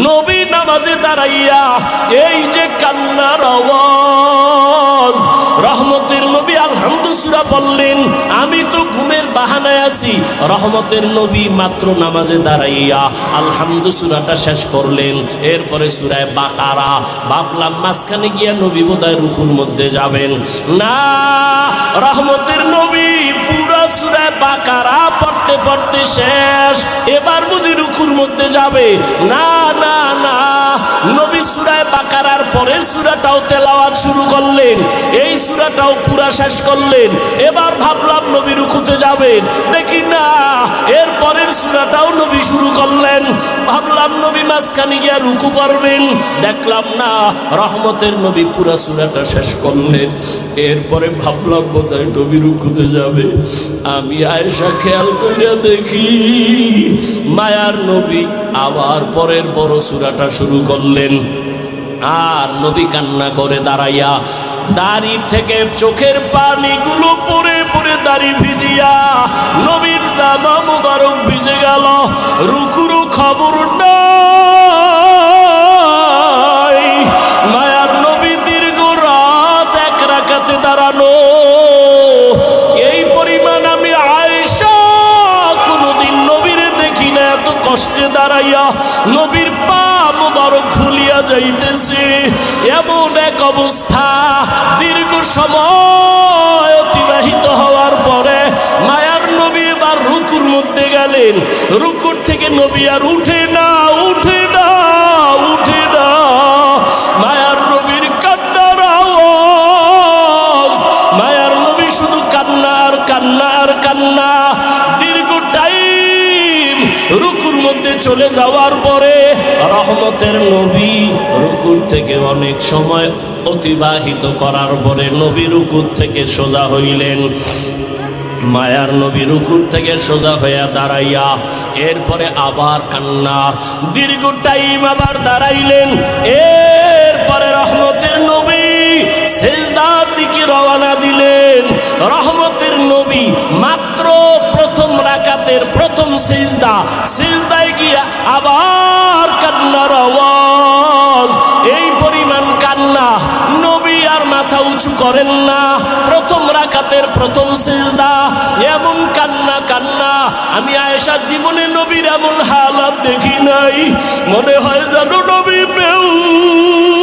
নবী নামাজে দাঁড়াইয়া এই যে কান্নার আওয়াজ, রহমতের নবী আলহামদু সূরা বললেন, আমি তো ঘুমের বাহানায় আছি। রহমতের নবী মাত্র নামাজে দাঁড়াইয়া আলহামদু সূরাটা শেষ করলেন, এরপরে সূরা বাকারা। ভাবলাম মাঝখানে গিয়া নবী বোধহয় রুকুর মধ্যে যাবেন। না, রহমতের নবী পুরা সূরা বাকারা পড়তে পড়তে শেষ, এবার বুঝি রুকুর মধ্যে যাবে। না না না, নবী সূরা বাকারার পরের সূরাটাও তেলাওয়াত শুরু করলেন, এই সূরাটাও পুরা শেষ করলেন। এবার ভাবলাম নবী রুকুতে যাবেন, দেখি না এর পরের সূরাটাও নবী শুরু করলেন। ভাবলাম নবী মাঝখানে গিয়া রুকু করবেন, দেখলাম না, রহমতের নবী পুরা সূরাটা শেষ করলেন। এরপরে ভাবলাম বোধহয় নবী রুকুতে যাবে। আমি আয়েশা খেয়াল কইরা দেখি মায়ার নবী আবার পরের বড় সূরাটা শুরু করলেন। আর নবী কান্না করে দাঁড়াইয়া, দাড়ি থেকে চোখের পানিগুলো পড়ে পড়ে দাড়ি ভিজিয়া নবীর জামা মুবারক ভিজে গেল। রুকুরও খবর নাই। মায়ার নবী দীর্ঘ রাত এক রাকাতে দাঁড়ানো, এই পরিমাণ আমি আয়েশা কোনদিন নবীর দেখি না এত কষ্টে দাঁড়াইয়া। নবীর পা মুবারক ফুলিয়া যাইতেছে, এমন এক অবস্থা। দীর্ঘ সময় অতিবাহিত হওয়ার পরে মায়ার নবী এবার রুকুর মধ্যে গেলেন। রুকুর থেকে নবী আর উঠে না, উঠে না, উঠে না। মায়ার নবীর কান্নার আওয়াজ, মায়ার নবী শুধু কান্না আর কান্না আর কান্না। দীর্ঘ টাইম রুকুর মধ্যে চলে যাওয়ার পরে রহমতের নবী রুকুর থেকে অনেক সময় অতিবাহিত করার পরে নবী রুকুর থেকে সোজা হইলেন। মায়ার নবী রুকুর থেকে সোজা হইয়া দাঁড়াইয়া এরপরে আবার কান্না। দীর্ঘ টাইম আবার দাঁড়াইলেন। এরপরে রহমতের নবী সিজদার দিকে রওনা দিলেন। রহমতের নবী মাত্র প্রথম রাকাতের প্রথম সিজদা, সিজদায় গিয়া আবার কান্নার আওয়াজ। এই পরিমাণ কান্না, নবী আর মাথা উঁচু করেন না। প্রথম রাকাতের প্রথম সিজদা, এমন কান্না কান্না। আমি আয়েশা জীবনে নবীর এমন হালাত দেখি নাই। মনে হয় যেন নবী বেহুশ,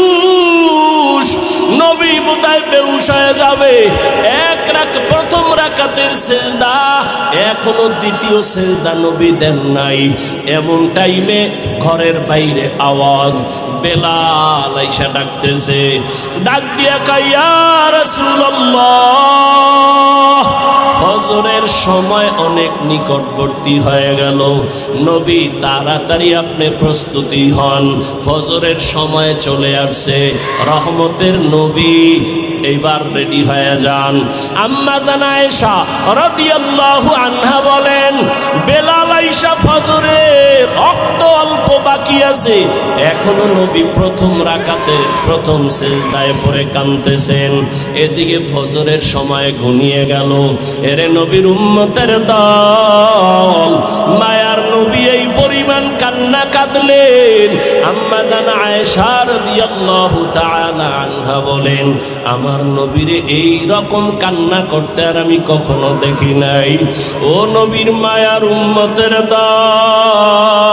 নবী বোধহয় বেহুশ হয়ে যাবে। প্রথম রাকাতের সিজদা, এখনো দ্বিতীয় সিজদা নবী দেন নাই। এমন টাইমে ঘরের বাইরে আওয়াজ, বেলাল আইসা ডাকতেছে। ডাক দিয়া কয়, ইয়া রাসূলুল্লাহ, ফজরের সময় অনেক নিকটবর্তী হয়ে গেল। নবী তাড়াতাড়ি আপনি প্রস্তুতি হন, ফজরের সময় চলে আসছে। রহমতের নবী এইবার রেডি হয়ে যান। আম্মা জান আয়েশা রাদিয়াল্লাহু আনহা বলেন, বেলাল আয়েশা ফজরের রক্ত অল্প বাকি আছে, এখনো নবী প্রথম রাকাতে প্রথম সিজদায় পড়ে কাঁদতেছেন। এদিকে ফজরের সময় ঘনিয়ে গেল। এরে নবীর উম্মতের দল, মায়ার নবী এই পরিমাণ কান্না কাঁদলেন। আম্মা জান আয়েশা রাদিয়াল্লাহু তাআলা আনহা বলেন, আমার নবীরে এই রকম কান্না করতে আর আমি কখনো দেখি নাই। ও নবীর মায়ার উম্মতের দল,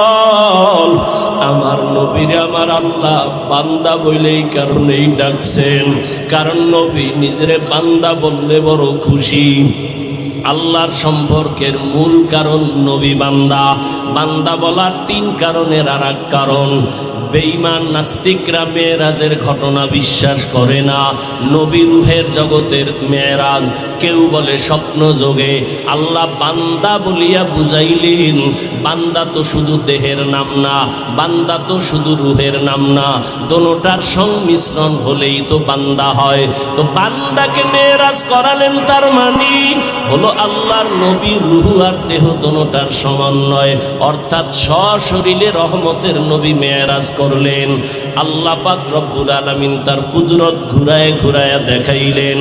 আমার নবীরে আমার আল্লাহ বান্দা বলেই কারণেই ডাকছেন, কারণ নবী নিজের বান্দা বললে বড় খুশি। আল্লাহর সম্পর্কের মূল কারণ নবী বান্দা। বান্দা বলার তিন কারণের আর এক কারণ। বেঈমান নাস্তিকরা মেরাজের ঘটনা বিশ্বাস করে না। নবী রুহের জগতের মেরাজ, কেউ বলে স্বপ্ন যোগে। আল্লাহ বান্দা বলিয়া বুঝাইলেন, বান্দা তো শুধু দেহের নাম না, বান্দা তো শুধু রুহের নাম না, দোনোটার সংমিশ্রণ হলেই তো বান্দা হয়। তো বান্দাকে মেরাজ করালেন, তার মানে হলো আল্লাহর নবী রুহ আর দেহ দোনোটার সমন্বয়, অর্থাৎ সশরীরে রহমতের নবী মেরাজ করলেন। আল্লাহ পাক রব্বুল আলামিন তার কুদরত ঘুরায় ঘুরায় দেখাইলেন।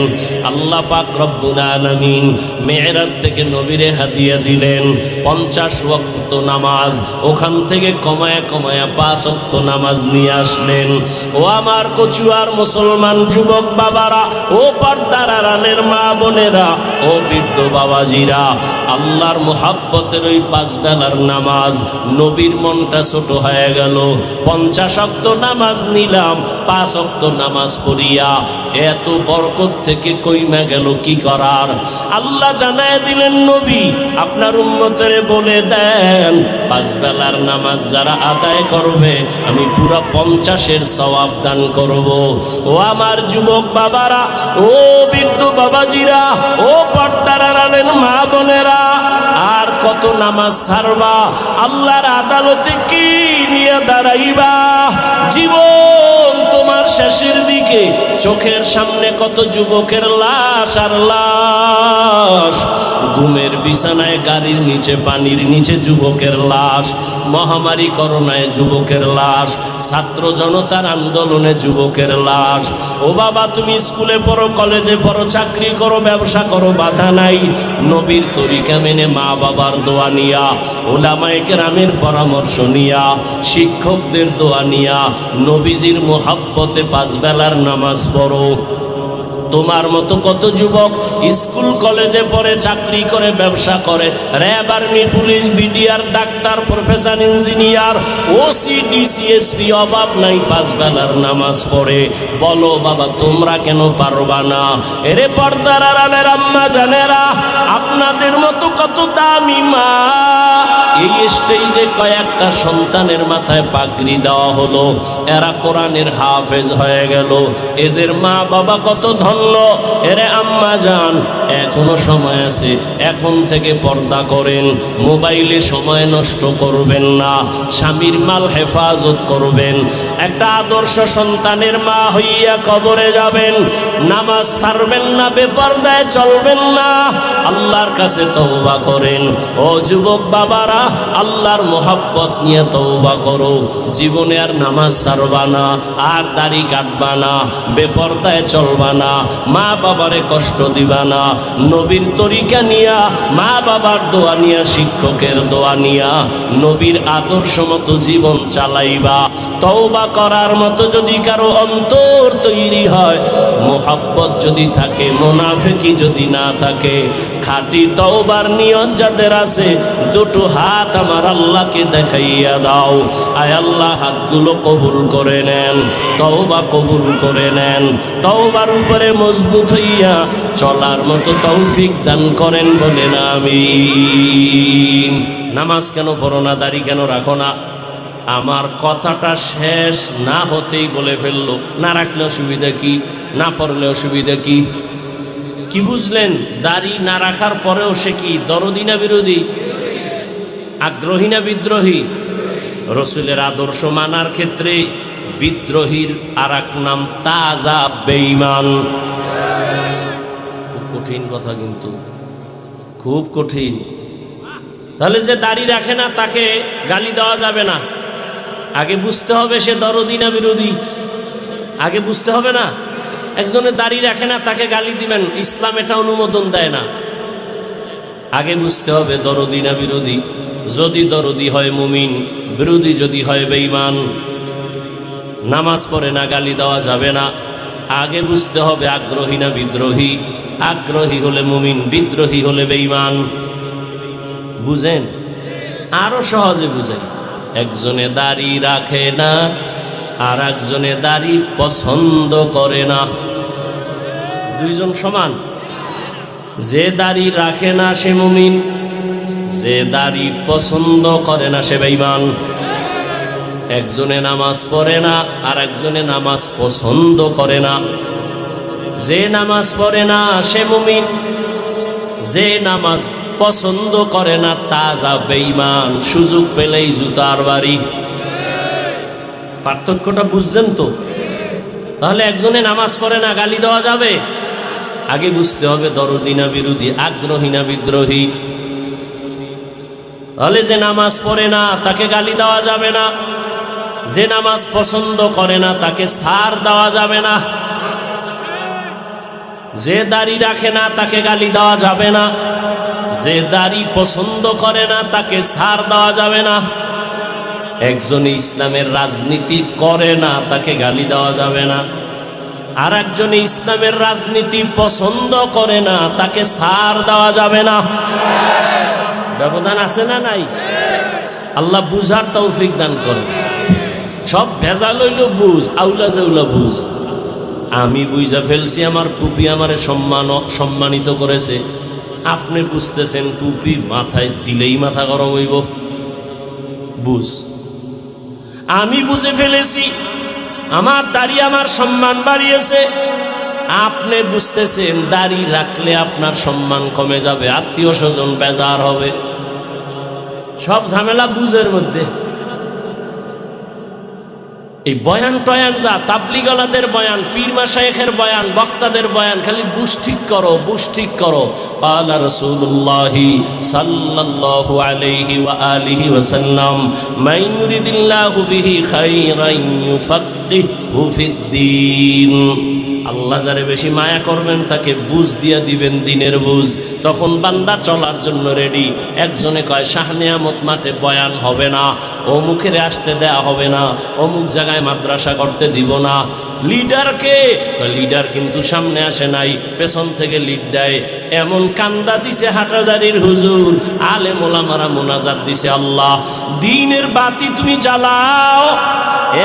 আল্লাহ পাক রব্বুল আলামিন মেরাজ থেকে নবীরে হাদিয়া দিলেন। 50 ওয়াক্ত নামাজ, ওখান থেকে কমায়া কমায়া 5 ওয়াক্ত নামাজ নিয়ে আসলেন। ও আমার কচুয়ার মুসলমান যুবক বাবারা, ও পর্দার আড়ালের মা বোনেরা, ও বৃদ্ধ বাবাজিরা, আল্লাহর মুহাব্বতের ওই 5 বেলার নামাজ, নবীর মনটা ছোট হয়ে গেল। 50 ওয়াক্ত নামাজ নিলাম, 5 ওয়াক্ত নামাজ পড়িয়া এত বরকত থেকে কইমা গেল কি করার? আল্লাহ জানায় দিলেন, নবী আপনার উম্মতের বলে দেন 5 বেলার নামাজ যারা আদায় করবে আমি পুরা 50-এর সওয়াব দান করব। ও আমার যুবক বাবারা, ও বৃদ্ধ বাবাজিরা, ও পর্দার আড়ালের মা বোনেরা, আর কত নামাজ ছাড়বা? আল্লাহর আদালতে কি নিয়ে দাঁড়াইবা? জীবন তোমার শেষের দিকে, চোখের সামনে কত যুবকের লাশ আর লাশ। ঘুমের বিছানায়, গাড়ির নিচে, পানির নিচে যুবকের লাশ। মহামারী করোনায় যুবকের লাশ, ছাত্র জনতার আন্দোলনে যুবকের লাশ। ও বাবা, তুমি স্কুলে পড়ো, কলেজে পড়ো, চাকরি করো, ব্যবসা করো, বাধা নাই। নবীর তরিকা মেনে, মা বাবার দোয়া নিয়া, ওলামায়ে কেরামের পরামর্শ নিয়া, শিক্ষকদের দোয়া নিয়া, নবীজির মুহাব্বতে 5 বেলার নামাজ পড়ো। তোমার মতো কত যুবক স্কুল কলেজে পড়ে, চাকরি করে, ব্যবসা করে, RAB, army, police, BDR, doctor, professor, engineer, OC, DC, SP, অভাব নাই, 5 বেলার নামাজ পড়ে। বলো বাবা, তোমরা কেন পারবা না? এরে পর্দার আড়ালের আম্মা জানেরা, আপনাদের মতো কত দামি মা, এই স্টেজে কয়েকটা সন্তানের মাথায় পাগড়ি দেওয়া হলো, এরা কোরআনের হাফেজ হয়ে গেল। এদের মা বাবা কত ধন্য। এরে আম্মা জান, এখনো সময় আছে, এখন থেকে পর্দা করেন, মোবাইলে সময় নষ্ট করবেন না, স্বামীর মাল হেফাজত করবেন। একটা আদর্শ সন্তানের মা হইয়া কবরে যাবেন, নামাজ ছাড়বেন না, বেপরদায় চলবেন না, আল্লাহর কাছে তওবা করেন। ও যুবক বাবারা, আল্লাহর মোহাব্বত নিয়ে তওবা করো। জীবনে আর নামাজ ছাড়বা না, আর দাড়ি কাটবা না, বেপরদায় চলবা না, মা বাবারে কষ্ট দিবা না। নবীর তরিকা নিয়া, মা বাবার দোয়া নিয়া, শিক্ষকের দোয়া নিয়া, নবীর আদর্শ মতো জীবন চালাইবা। তওবা করার মতো যদি কারো অন্তর তৈরি হয়, মোহাব্বত যদি থাকে, মুনাফিকি যদি না থাকে, খাঁটি তওবার নিয়ত যাদের আছে, দুটো হাত আমার আল্লাহকে দেখাইয়া দাও। আয় আল্লাহ, হাতগুলো কবুল করে নেন, তওবা কবুল করে নেন, তওবার উপরে মজবুত হইয়া চলার মতো তৌফিক দান করেন, বলেন আমিন। নামাজ কেন পড়ো না, দাড়ি কেন রাখো না? আমার কথাটা শেষ না হতেই বলে ফেললো, না রাখলে অসুবিধা কি, না পড়লে অসুবিধা কি? কি বুঝলেন? দাড়ি না রাখার পরেও সে কি দরদি না বিরোধী, আগ্রহী না বিদ্রোহী? রসুলের আদর্শ মানার ক্ষেত্রে বিদ্রোহীর আর এক নাম তাজা বেঈমান। খুব কঠিন কথা, কিন্তু খুব কঠিন। তাহলে যে দাড়ি রাখে না তাকে গালি দেওয়া যাবে না, আগে বুঝতে হবে সে দরদি না বিরোধী, আগে বুঝতে হবে না। একজনের দাড়ি রাখে না তাকে গালি দিবেন, ইসলাম এটা অনুমোদন দেয় না। আগে বুঝতে হবে দরদি না বিরোধী। যদি দরদি হয় মুমিন, বিরোধী যদি হয় বেঈমান। নামাজ পড়ে না, গালি দেওয়া যাবে না, আগে বুঝতে হবে আগ্রহী না বিদ্রোহী। আগ্রহী হলে মুমিন, বিদ্রোহী হলে বেঈমান। বুঝেন? আরো সহজে বুঝাই। একজনে দাড়ি রাখে না, আর একজনে দাড়ি পছন্দ করে না, দুইজন সমান? যে দাড়ি রাখে না সে মুমিন, যে দাড়ি পছন্দ করে না সে বেঈমান। একজনে নামাজ পড়ে না, আর একজনে নামাজ পছন্দ করে না। যে নামাজ পড়ে না সে মুমিন, যে নামাজ পছন্দ করে না তাজা বেঈমান। সুযোগ পেলেই জুতার বাড়ি। পার্থক্যটা বুঝছেন তো? তাহলে একজনে নামাজ পড়ে না, গালি দেওয়া যাবে? আগে বুঝতে হবে দরদি না বিরোধী, আগ্রহী না বিদ্রোহী। তাহলে যে নামাজ পড়ে না তাকে গালি দেওয়া যাবে না, যে নামাজ পছন্দ করে না তাকে ছাড় দেওয়া যাবে না, যে দাড়ি রাখে না তাকে গালি দেওয়া যাবে না, যে দাড়ি পছন্দ করে না তাকে ছাড় দেওয়া যাবে না। একজন ইসলামের রাজনীতি করে না তাকে গালি দেওয়া যাবে না। আর একজন ইসলামের রাজনীতি পছন্দ করে না তাকে ছাড় দেওয়া যাবে না। ব্যবধান আছে না নাই? আল্লাহ বুঝার তৌফিক দান করে। সব ভেজাল হইল বুঝ, আউলা জাউলা বুঝ। আমি বুঝা ফেলছি, আমার টুপি আমারে সম্মানিত করেছে। আপনি বুঝতেছেন টুপি মাথায় দিলেই মাথা গরম হইব, বুঝ। আমি বুঝে ফেলেছি আমার দাড়ি আমার সম্মান বাড়িয়েছে। আপনি বুঝতেছেন দাড়ি রাখলে আপনার সম্মান কমে যাবে, আত্মীয় স্বজন বেজার হবে। সব ঝামেলা বুঝের মধ্যে। এই বয়ান টয়ান যা তাবলিগালাদের বয়ান, পীর মাশায়েখের বয়ান, বক্তাদের বয়ান, খালি বুঝ ঠিক করো, বুঝ ঠিক করো। ক্বালা রাসূলুল্লাহ সাল্লাল্লাহু আলাইহি ওয়া আলিহি ওয়াসাল্লাম মান ইউরিদিল্লাহু বিহি খায়রান ইউফাক্কিহু ফিদ্দীন। আল্লাহ যারে বেশি মায়া করবেন তাকে বুঝ দিয়া দিবেন, দিনের বুঝ। তখন বান্দা চলার জন্য রেডি। একজনে কয় শাহ নিয়ামত মাঠে বয়ান হবে না, অমুকের আসতে দেয়া হবে না, অমুক জায়গায় মাদ্রাসা করতে দিব না। লিডারকে, লিডার কিন্তু সামনে আসে নাই, পেছন থেকে লিড দেয়। এমন কান্দা দিছে হাটাজারির হুজুর, আলেম ওলামারা মোনাজাত দিছে, আল্লাহ দ্বীনের বাতি তুমি জ্বালাও।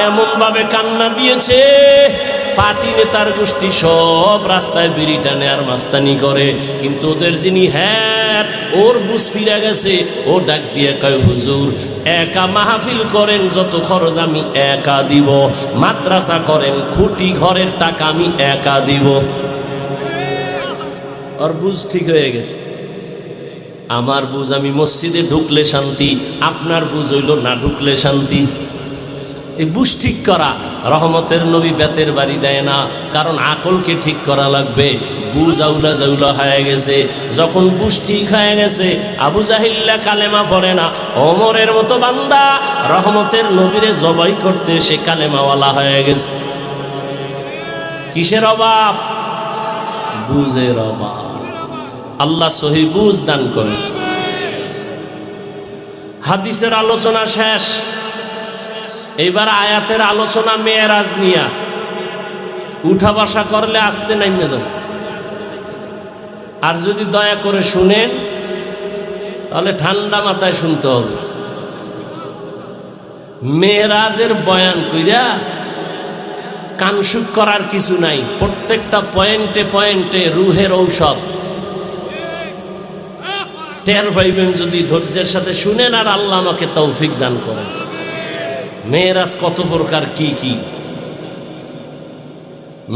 এমন ভাবে কান্না দিয়েছে, পার্টি নেতার গোষ্ঠী সব রাস্তায় বিড়ি টানে আর মাস্তানি করে। কিন্তু ওদের যিনি হ্যাট, ওর বুঝ ফিরে গেছে। ও ডাক দিয়ে কয়, হুজুর একা মাহফিল করেন, যত খরচ আমি একা দিব। মাদ্রাসা করেন, খুঁটি ঘরের টাকা আমি একা দিব। ওর বুঝ ঠিক হয়ে গেছে। আমার বুঝ আমি মসজিদে ঢুকলে শান্তি, আপনার বুঝ হইল না ঢুকলে শান্তি। এই বুঝ ঠিক করা। রহমতের নবী বেতের বাড়ি দেয় না, কারণ আকলকে ঠিক করা লাগবে। বুঝ আউলা জাউলা হয়ে গেছে। যখন বুঝ ঠিক হয়ে গেছে, আবু জাহিল্লা কালেমা পড়ে না। ওমরের মতো বান্দা রহমতের নবীরে জবাই করতে সে কালেমাওয়ালা হয়ে গেছে। কিসের অভাব? বুঝের অভাব। আল্লাহ সহি বুঝ দান করে। হাদিসের আলোচনা শেষ, এইবার আয়াতের আলোচনা। মেয়েরাজ নিয়া উঠা বসা করলে আসতে নামে যাবে। আর যদি দয়া করে শুনেন তাহলে ঠান্ডা মাথায় শুনতে হবে। মেয়েরাজের বয়ান কইরা কানসুক করার কিছু নাই। প্রত্যেকটা পয়েন্টে পয়েন্টে রুহের ঔষধ টের পাইবেন যদি ধৈর্যের সাথে শুনেন। আর আল্লাহ আমাকে তৌফিক দান করেন। মেরাজ কত প্রকার, কি কি?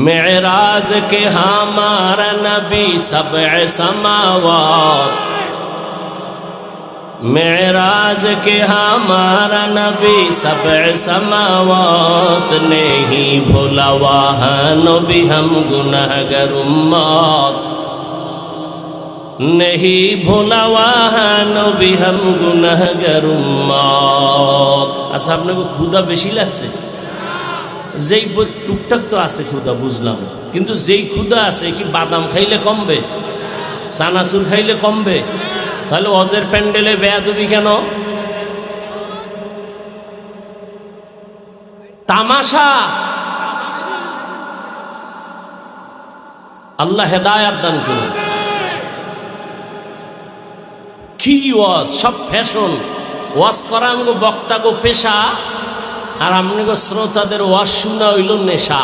মেরাজ কে হামারা নবী সবএ সামাওয়াত, मेराज के हमारा नबी सबए समावात नहीं भूला वहाँ नबी हम गुनाहगार उम्मत नहीं भूला वहाँ नबी हम गुनाहगार उम्मत। अच्छा আপনাকে ক্ষুধা বেশি লাগছে? যেই টুকটাক তো আছে ক্ষুধা বুঝলাম, কিন্তু যেই ক্ষুধা আছে কি বাদাম খাইলে কমবে? চানাচুর খাইলে কমবে? তাহলে অজের প্যান্ডেলে বেয়াদবি কেন? তামাশা। আল্লাহ হেদায়াত দান করুন। কি ওয়াজ, সব ফ্যাশন। ওয়াজ করা আমগো বক্তা গো পেশা, আর আমগো শ্রোতাদের ওয়াজ শোনা হইল নেশা।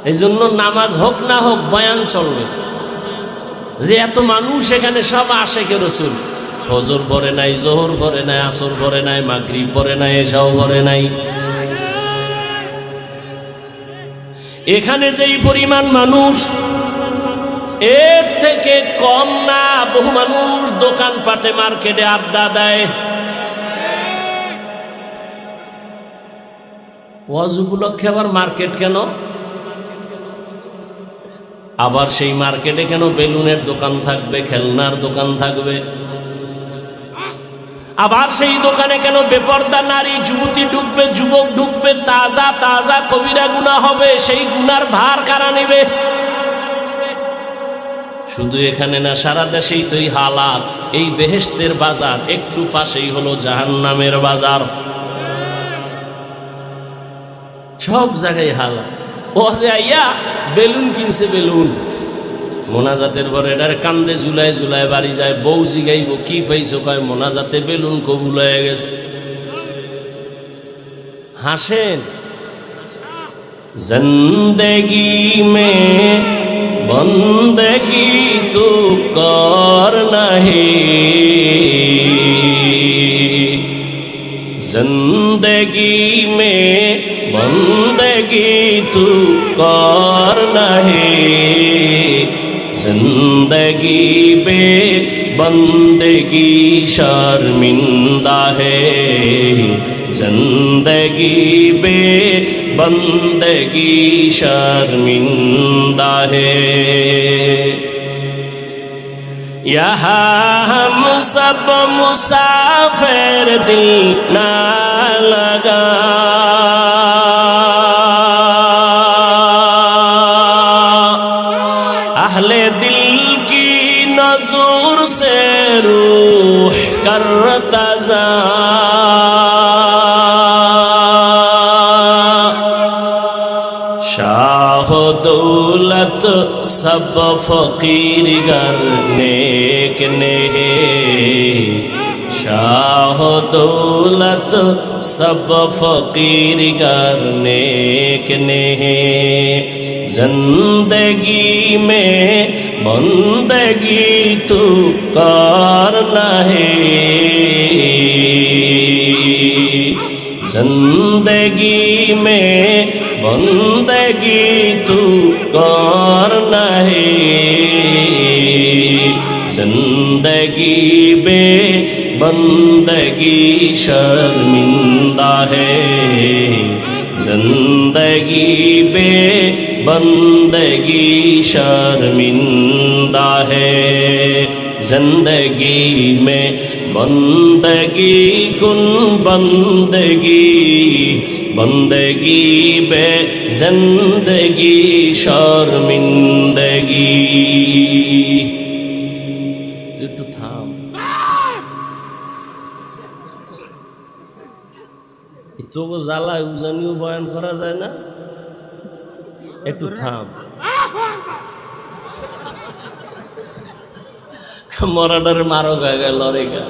এই জন্য নামাজ হোক না হোক বয়ান চলবে। যে এত মানুষ এখানে সব আশেকে রসুল, ফজর পড়ে নাই, জোহর পড়ে নাই, আসর পড়ে নাই, মাগরিব পড়ে নাই, এশাও পড়ে নাই। এখানে যেই পরিমাণ মানুষ, এর থেকে কম না। বহু মানুষ দোকানপাটে মার্কেটে আড্ডা দেয়। ওয়াজ উপলক্ষে আবার মার্কেট কেন? আবার সেই মার্কেটে কেন বেলুনের দোকান থাকবে, খেলনার দোকান থাকবে? আবার সেই দোকানে কেন বেপরদা নারী যুবতী ঢুকবে, যুবক ঢুকবে? তাজা তাজা কবিরা গুনাহ হবে। সেই গুনার ভার কারা নেবে? শুধু এখানে না, সারা দেশেই তো এই হালাত। এই বেহেশতের বাজার একটু পাশেই হলো জাহান্নামের বাজার। সব জায়গায় হালাত। ও যে আইয়া বেলুন কিনছে, বেলুন মোনাজাতের পরে এটার কান্দে ঝুলায় ঝুলায় বাড়ি যায়। বউ জিগাইব কি পাইছো, কয় মোনাজাতে বেলুন কবুল হয়ে গেছে। হাসেন। জিন্দেগি মে বন্দেগি তু কর নাহি, जिंदगी में बंदगी तू कर नहीं, जिंदगी बे बंदगी शर्मिंदा है, जिंदगी बे बंदगी शर्मिंदा है। यहाँ हम सब मुसाफिर दिल ना लगा, अहले दिल की नजूर से रूह करता जा, शाह दौलत सब फकीर गर नेक ने, शाह दौलत सब फकीर गर नेक ने, जिंदगी में बंदगी तू कर नहीं, जिंदगी में बंदगी तू कर नहीं, जिंदगी बे बंदगी शर्मिंदा है, जिंदगी बे बंदगी शर्मिंदा है, जिंदगी में बंदगी कुन बंदगी, बंदगी बे जिंदगी शर्मिंदगी। একটু থাম, তবু জ্বালা উজানিও বয়ান করা যায় না, একটু থাম। মরাডারে মারো গায়ে লড়ে গা।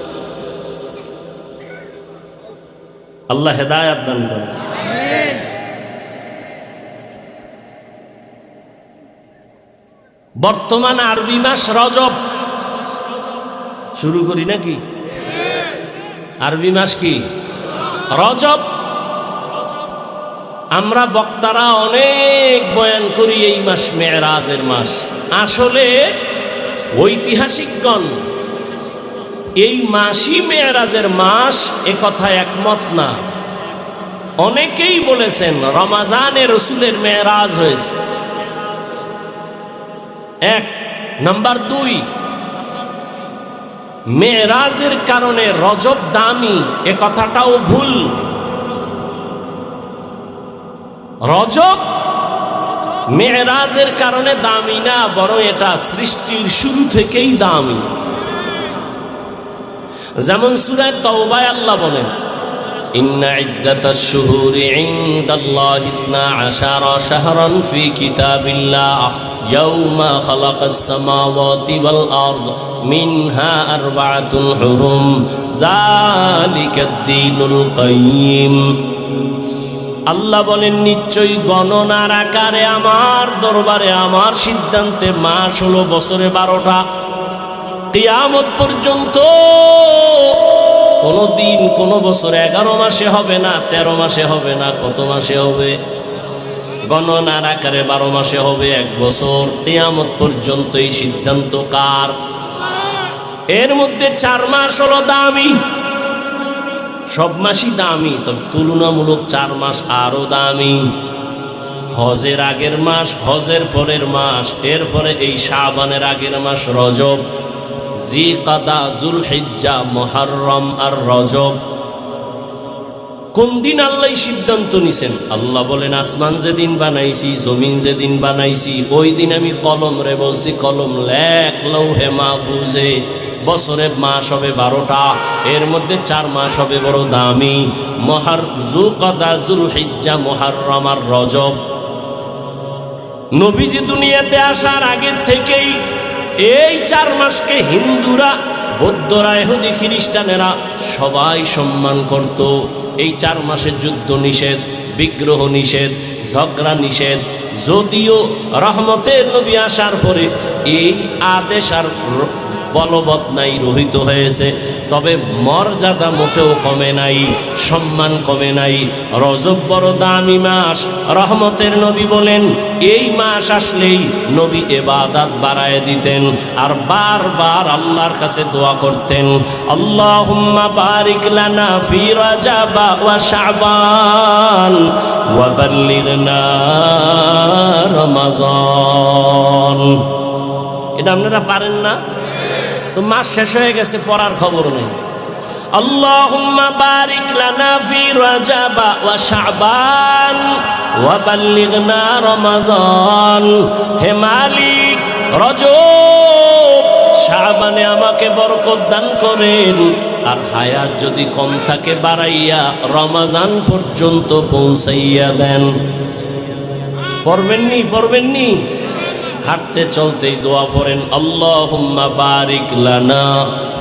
আল্লাহ হেদায়াত দান করে। বর্তমান আরবি মাস রজব। শুরু করি নাকি? আরবি মাস কি? রজব। আমরা বক্তারা অনেক বয়ান করি এই মাস মেরাজের মাস। আসলে ঐতিহাসিকগণ এই মাসই মেরাজের মাস এ কথা একমত না। অনেকেই বলেছেন রমাজানে রসুলের মেরাজ হয়েছে। এক নাম্বার, দুই, মেরাজের কারণে রজব দামি এ কথাটাও ভুল। রজব মেরাজের কারণে দামি না, বরং এটা সৃষ্টির শুরু থেকেই দামি। যেমন সূরা তাওবায় আল্লাহ বলেন, ইন্না ইদ্দাতাশ শুহুরি ইনদাল্লাহি 12 শাহরান ফি কিতাবিল্লাহ ইয়াওমা খালাকাস সামাওয়াতি ওয়াল আরদ মিনহা আরবাআতুন হুরুম যালিকাদ দীনুল কাইয়্যিম। আল্লাহ বলেন, নিশ্চয়ই গণনার আকারে আমার দরবারে আমার সিদ্ধান্তে মাস হলো বছরে 12টা। কিয়ামত পর্যন্ত কোনো দিন কোনো বছর 11 মাসে হবে না, 13 মাসে হবে না, কত মাসে হবে? গণনার আকারে 12 মাসে হবে 1 বছর। কিয়ামত পর্যন্ত এই সিদ্ধান্ত কার? এর মধ্যে 4 মাস হলো দামি। সব মাসই দামি, তবে তুলনামূলক 4 মাস আরো দামি। হজের আগের মাস, হজের পরের মাস, এরপরে এই শাবানের আগের মাস রজব, জিকাদা, জুলহিজ্জা, মুহররম আর রজব। কোন দিন আল্লাহ সিদ্ধান্ত নিছেন? আল্লাহ বলেন আসমান যেদিন বানাইছি, জমিন যেদিন বানাইছি, ওই দিন আমি কলম রে বলছি কলম লেখ লৌহে মাহফুজে। বছরে মাস হবে 12টা, এর মধ্যে 4 মাস হবে বড় দামি, যুলকাদা, যুলহিজ্জা, মুহররম আর রজব। নবীজি দুনিয়াতে আসার আগে থেকেই এই 4 মাসকে হিন্দুরা, বৌদ্ধরা, ইহুদি, খ্রিস্টানেরা সবাই সম্মান করত। এই 4 মাসে যুদ্ধ নিষেধ, বিগ্রহ নিষেধ, ঝগড়া নিষেধ। যদিও রহমতের নবী আসার পরে এই আদেশ আর বলবৎ নাই, রহিত হয়েছে, তবে মর্যাদা মোটেও কমে নাই, সম্মান কমে নাই। রজব বড় দামি মাস। রহমতের নবী বলেন এই মাস আসলেই নবী ইবাদত বাড়ায় দিতেন আর বারবার আল্লাহর কাছে দোয়া করতেন, আল্লাহুম্মা বারিক লানা ফি রজব ওয়া শাবান ওয়া বাল্লিগনা রমাজান। এটা আপনারা পারেন না? তো মাস শেষ হয়ে গেছে, পড়ার খবর নেই। আল্লাহুম্মা বারিক লানা ফি রজব ওয়া শাবান ওয়া বাল্লিগনা রমাজান। হে মালিক, রজব শাবানে আমাকে বরকত দান করেন, আর হায়াত যদি কম থাকে বাড়াইয়া রমাজান পর্যন্ত পৌঁছাইয়া দেন। পড়বেননি? পড়বেননি? হাঁটতে চলতেই দোয়া পড়েন, আল্লাহুম্মা বারিক লানা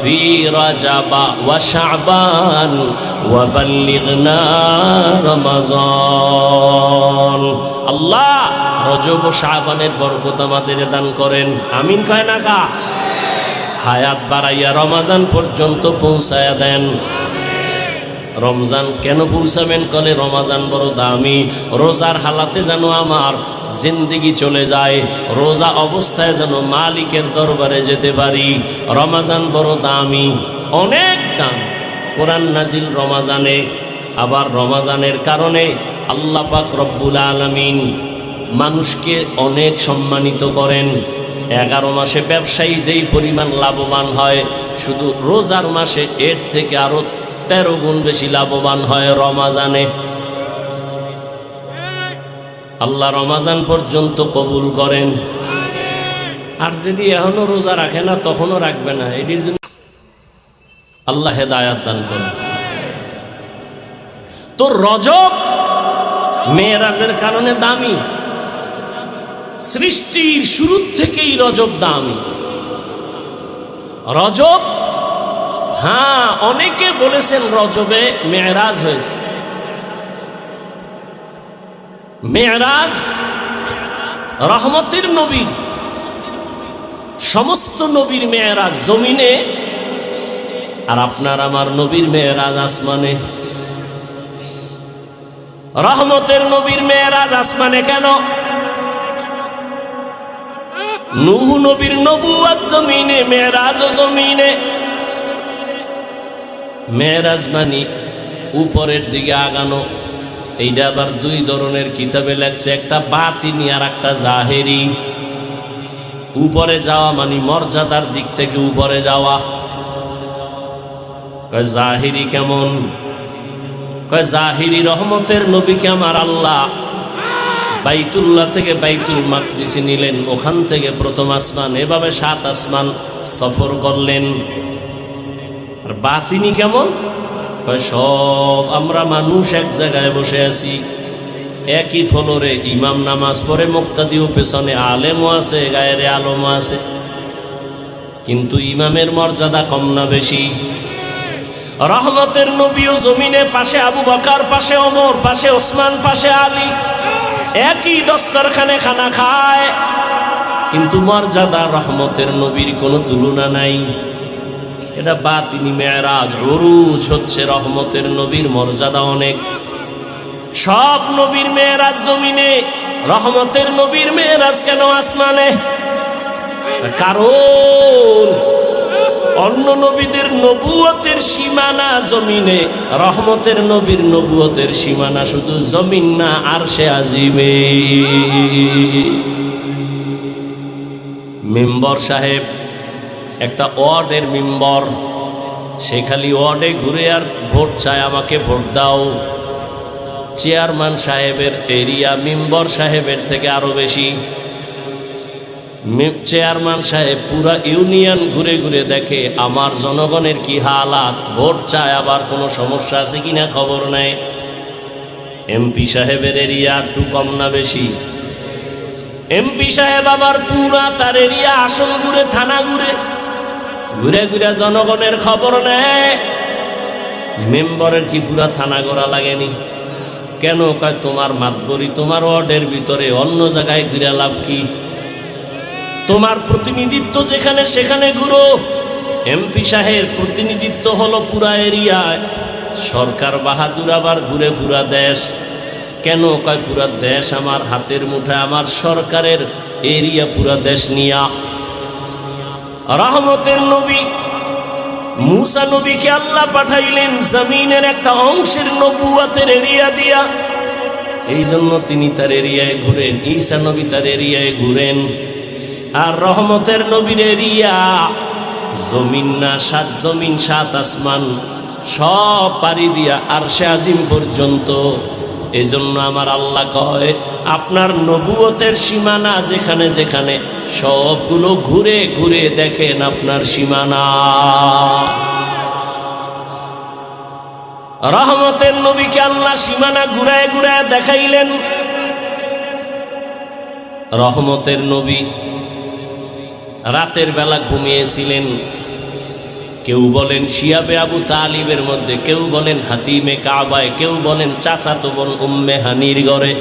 ফি রজব ওয়া শাবান ওয়া বাল্লিগনা রমাজান। আল্লাহ রজব ও শাবানের বরকত আমাদের দান করেন। আমিন কয় না কা? হায়াত বাড়াইয়া রমাজান পর্যন্ত পৌঁছায়া দেন। রমজান কেন পৌঁছাবেন? কলে রমাজান বড় দামি। রোজার হালাতে যেন আমার জিন্দিগি চলে যায়, রোজা অবস্থায় যেন মালিকের দরবারে যেতে পারি। রমাজান বড় দামি, অনেক দাম। কোরআন নাজিল রমাজানে, আবার রমাজানের কারণে আল্লাহ পাক রব্বুল আলামিন মানুষকে অনেক সম্মানিত করেন। 11 মাসে ব্যবসায়ী যেই পরিমাণ লাভবান হয়, শুধু রোজার মাসে এর থেকে আরো 13 গুণ বেশি লাভবান হয় রমাজানে। আল্লাহ রমাজান পর্যন্ত কবুল করেন। আর যদি এখনো রোজা রাখে না, তখনও রাখবে না। এটির জন্য আল্লাহ হেদায়াত দান করেন। তো রজব মেরাজের কারণে দামি। সৃষ্টির শুরু থেকেই রজব দামি। রজব, হ্যাঁ, অনেকে বলেছেন রজবে মেরাজ হয়েছে। মেরাজ রহমতের নবীর, সমস্ত নবীর মেরাজ জমিনে, আর আপনার আমার নবীর মেরাজ আসমানে। রহমতের নবীর মেরাজ আসমানে কেন? নূহ নবীর নবুয়ত জমিনে, মেরাজ জমিনে। মেরাজ মানে উপরের দিকে আগানো। এইটা আবার 2 ধরনের কিতাবে লেখছে, একটা বাতিনি আর একটা জাহেরি। উপরে যাওয়া মানে মর্যাদার দিক থেকে উপরে যাওয়া। কয় জাহিরি কেমন? কয় জাহিরি রহমতের নবীকে আমার আল্লাহ বাইতুল্লাহ থেকে বাইতুল মাকদিসে নিলেন, ওখান থেকে প্রথম আসমান, এভাবে 7 আসমান সফর করলেন। আর বাতিনি কেমন? কয় সব আমরা মানুষ এক জায়গায় বসে আছি, একই ফ্লোরে, ইমাম নামাজ পড়ে, মুক্তাদিও পেছনে, আলেমও আছে, গায়েরে আলমও আছে, কিন্তু ইমামের মর্যাদা কম না বেশি? রহমতের নবীও জমিনে, পাশে আবু বকর, পাশে ওমর, পাশে ওসমান, পাশে আলী, একই দস্তরখানে খানা খায়, কিন্তু মর্যাদা রহমতের নবীর কোনো তুলনা নাই। এটা বাতিনি মেরাজ, উরুজ হচ্ছে রহমতের নবীর মর্যাদা অনেক। সব নবীর মেরাজ জমিনে, রহমতের নবীর মেরাজ কেন আসমানে? কারণ অন্য নবীদের নবুয়তের সীমানা জমিনে, রহমতের নবীর নবুয়তের সীমানা শুধু জমিন না, আরশে আজিমে। মেম্বর সাহেব, একটা ওয়ার্ডের মেম্বর, সে খালি ওয়ার্ডে ঘুরে আর ভোট চায়, আমাকে ভোট দাও। চেয়ারম্যান সাহেবের এরিয়া মেম্বার সাহেবের থেকে আরো বেশি। চেয়ারম্যান সাহেব পুরা ইউনিয়ন ঘুরে ঘুরে দেখে আমার জনগণের কি হালাত, ভোট চায় আবার কোনো সমস্যা আছে কিনা খবর নেয়। এমপি সাহেবের এরিয়া একটু কম না বেশি? এমপি সাহেব আবার পুরা তার এরিয়া আসন ঘুরে, থানা ঘুরে, ঘুরে ঘুরে জনগণের খবর নেয়। মেম্বারের কি পুরা থানা গড়া লাগেনি? কেন? কয় তোমার মাতবরি তোমার ওয়ার্ডের ভিতরে, অন্য জায়গায় ঘুরে লাভ কি? তোমার প্রতিনিধিত্ব যেখানে সেখানে ঘুরো। এমপি সাহেব প্রতিনিধিত্ব হলো পুরা এরিয়ায়, সরকার বাহাদুর আবার ঘুরে পুরা দেশ। কেন? কয় পুরা দেশ আমার হাতের মুঠায়, আমার সরকারের এরিয়া পুরা দেশ নিয়া। রহমতের নবী মুসা নবীকে আল্লাহ পাঠাইলেন জমিনের একটা অংশের নবুয়তের এরিয়া দিয়া, এই জন্য তিনি তার এরিয়ায় ঘুরেন। ঈসা নবী তার এরিয়ায় ঘুরেন। আর রহমতের নবীর এরিয়া জমিন না, সাত জমিন সাত আসমান সব পাড়ি দিয়া আরশে আজিম পর্যন্ত। এজন্য আমার আল্লাহ কয় আপনার নবুয়তের সীমানা যেখানে যেখানে সবগুলো ঘুরে ঘুরে দেখেন আপনার সীমানা। রহমতের নবীকে আল্লাহ সীমানা ঘুরায় ঘুরায় দেখাইলেন। রহমতের নবী রাতের বেলা ঘুমিয়েছিলেন। কেউ বলেন শিয়াবে আবু তালিবের মধ্যে, কেউ বলেন হাতিমে কাবায়, কেউ বলেন চাচাতো বোন উম্মে হানির ঘরে।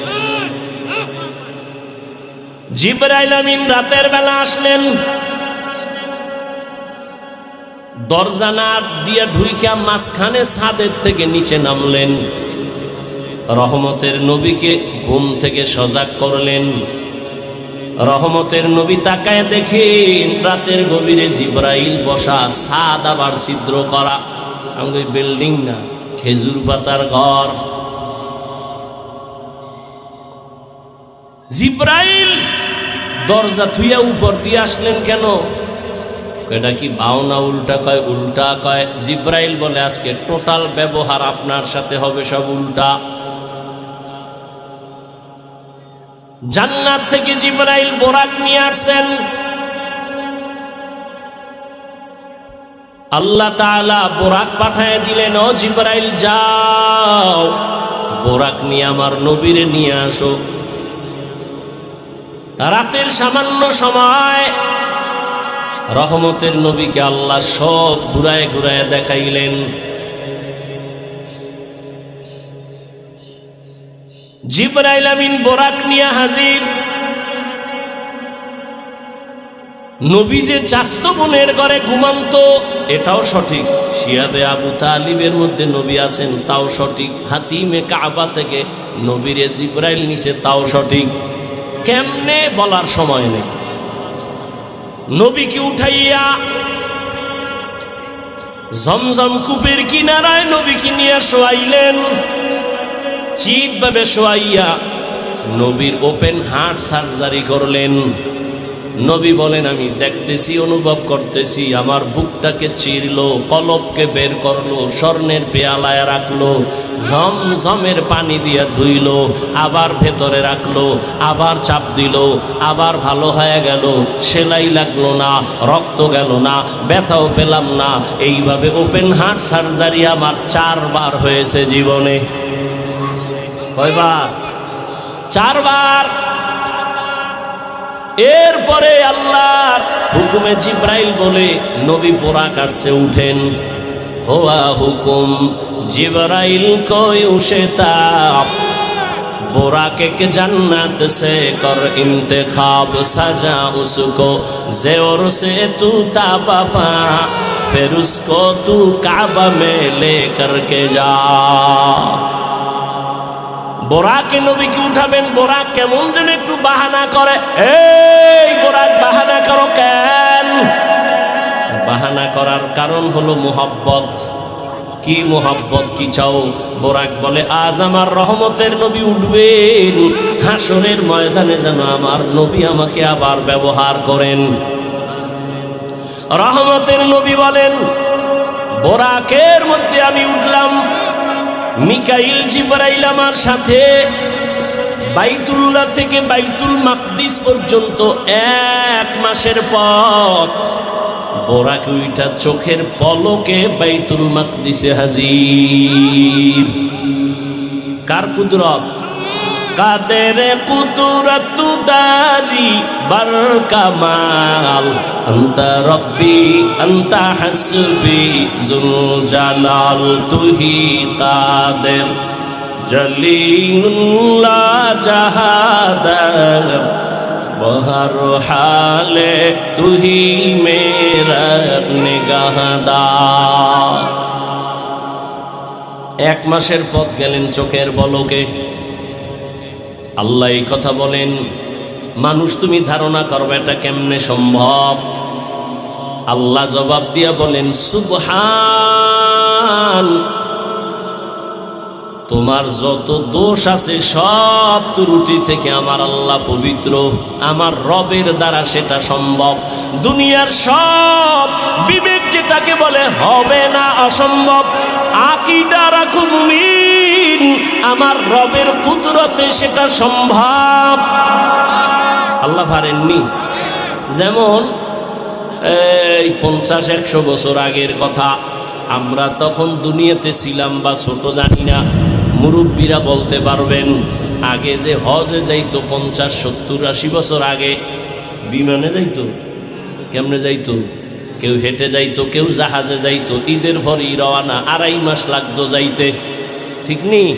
জিবরাইল আমিন রাতের বেলা আসলেন। দরজা না দিয়া ঢুইকা মাঝখানে ছাদের থেকে নিচে নামলেন। রহমতের নবীকে ঘুম থেকে সজাগ করলেন। রহমতের নবী তাকায় দেখেন রাতের গভীরে জিবরাইল বসা, ছাদ আবার ছিদ্র করা। সঙ্গে বিল্ডিং না, খেজুর পাতার ঘর। জিবরাইল দরজা থুইয়া উপর দিয়ে আসলেন কেন? এটা কি বাউনা উল্টা কয়? উল্টা কয়। জিবরাইল বলে আজকে টোটাল ব্যবহার আপনার সাথে হবে সব উল্টা। জান্নাত থেকে জিবরাইল বোরাক নিয়ে আসছেন। আল্লাহ তাআলা বোরাক পাঠায় দিলেন, ও জিবরাইল যাও বোরাক নিয়ে আমার নবীরে নিয়ে আসো। রাতের সামান্য সময় রহমতের নবীকে আল্লাহ সব ঘুরায় ঘুরায় দেখাইলেন। জিবরাইল আমিন বোরাক নিয়ে হাজির। নবী যে চাস্তো বোনের ঘরে ঘুমান্ত এটাও সঠিক। শিয়াবে আবু তালিবের মধ্যে নবী আছেন তাও সঠিক। হাতিমে কাবা থেকে নবীরে জিবরাইল নিছে তাও সঠিক। কেমনে বলার সময় নেই। নবীকে উঠাইয়া জমজম কূপের কিনারায় নবীকে নিয়ে শোয়াইলেন। চিৎভাবে শোয়াইয়া নবীর ওপেন হার্ট সার্জারি করলেন। নবী বলেন আমি দেখতেছি, অনুভব করতেছি, আমার বুকটাকে চিরলো, কলবকে বের করলো, স্বর্ণের পেয়ালায় রাখলো, ঝমঝমের পানি দিয়ে ধুইলো, আবার ভেতরে রাখলো, আবার চাপ দিল, আবার ভালো হয়ে গেল। সেলাই লাগলো না, রক্ত গেল না, ব্যথাও পেলাম না। এইভাবে ওপেন হার্ট সার্জারি আমার 4 বার হয়েছে জীবনে। কয়বার? 4 বার। এরপরে আল্লাহর হুকুমে জিবরাইল বলে নবী বোরাক কাটছে উঠেন। হোয়া হুকুম জিবরাইল কোই উশেতাব, बोराके के जन्नत से कर इंतखाब, सजा उसको ज़ेवर से तू ताबा पा, फिर उसको तू काबा में लेकर के जा। বোরাকে নবীকে উঠাবেন। বোরাক কেমন যেন একটু বাহানা করে। এই বোরাক বাহানা করো কেন? বাহানা করার কারণ হলো মোহাব্বত। কি মোহাব্বত, কি চাও? বোরাক বলে আজ আমার রহমতের নবী উঠবেন, হাসরের ময়দানে যেন আমার নবী আমাকে আবার ব্যবহার করেন। রহমতের নবী বলেন বোরাকের মধ্যে আমি উঠলাম, মিকাইল জিবরাইল আমার সাথে বাইতুল্লাহ থেকে বাইতুল মাকদিস পর্যন্ত 1 মাসের পথ। বোরাক উইটা চোখের পলকে বাইতুল মাকদিসে হাজির। কার কুদরত? কাদের কুদরত দারি বার কামাল, আনতা রব্বি আনতা হাসবি জুল জালাল, তুহি কাদের জলিলুল্লাহ জাহাদার, বহর হালে তুহি মেরা নিগাহদার। 1 মাসের পথ গেলেন চোখের পলকে। আল্লাহ এই কথা বলেন, মানুষ তুমি ধারণা করবে এটা কেমনে সম্ভব? আল্লাহ জবাব দিয়া বলেন, সুবহান, তোমার যত দোষ আছে সব ত্রুটি থেকে আমার আল্লাহ পবিত্র, আমার রবের দ্বারা সেটা সম্ভব। দুনিয়ার সব বিবেক যেটাকে বলে হবে না, অসম্ভব, আকীদা রাখো মুমিন, আমার রবের কুদরতে সেটা সম্ভব। আল্লাহ পারেননি? যেমন এই 50-100 বছর আগের কথা, আমরা তখন দুনিয়াতে ছিলাম বা ছোট জানি না, মুরব্বীরা বলতে পারবেন, আগে যে হজে যাইতো 50-70-80 বছর আগে বিমানে যাইতো। কেমনে যাইতো? কেউ হেঁটে যাইতো, কেউ জাহাজে যাইতো। ঈদের পরই রওনা, 2.5 মাস লাগতো যাইতে, ঠিক নেই?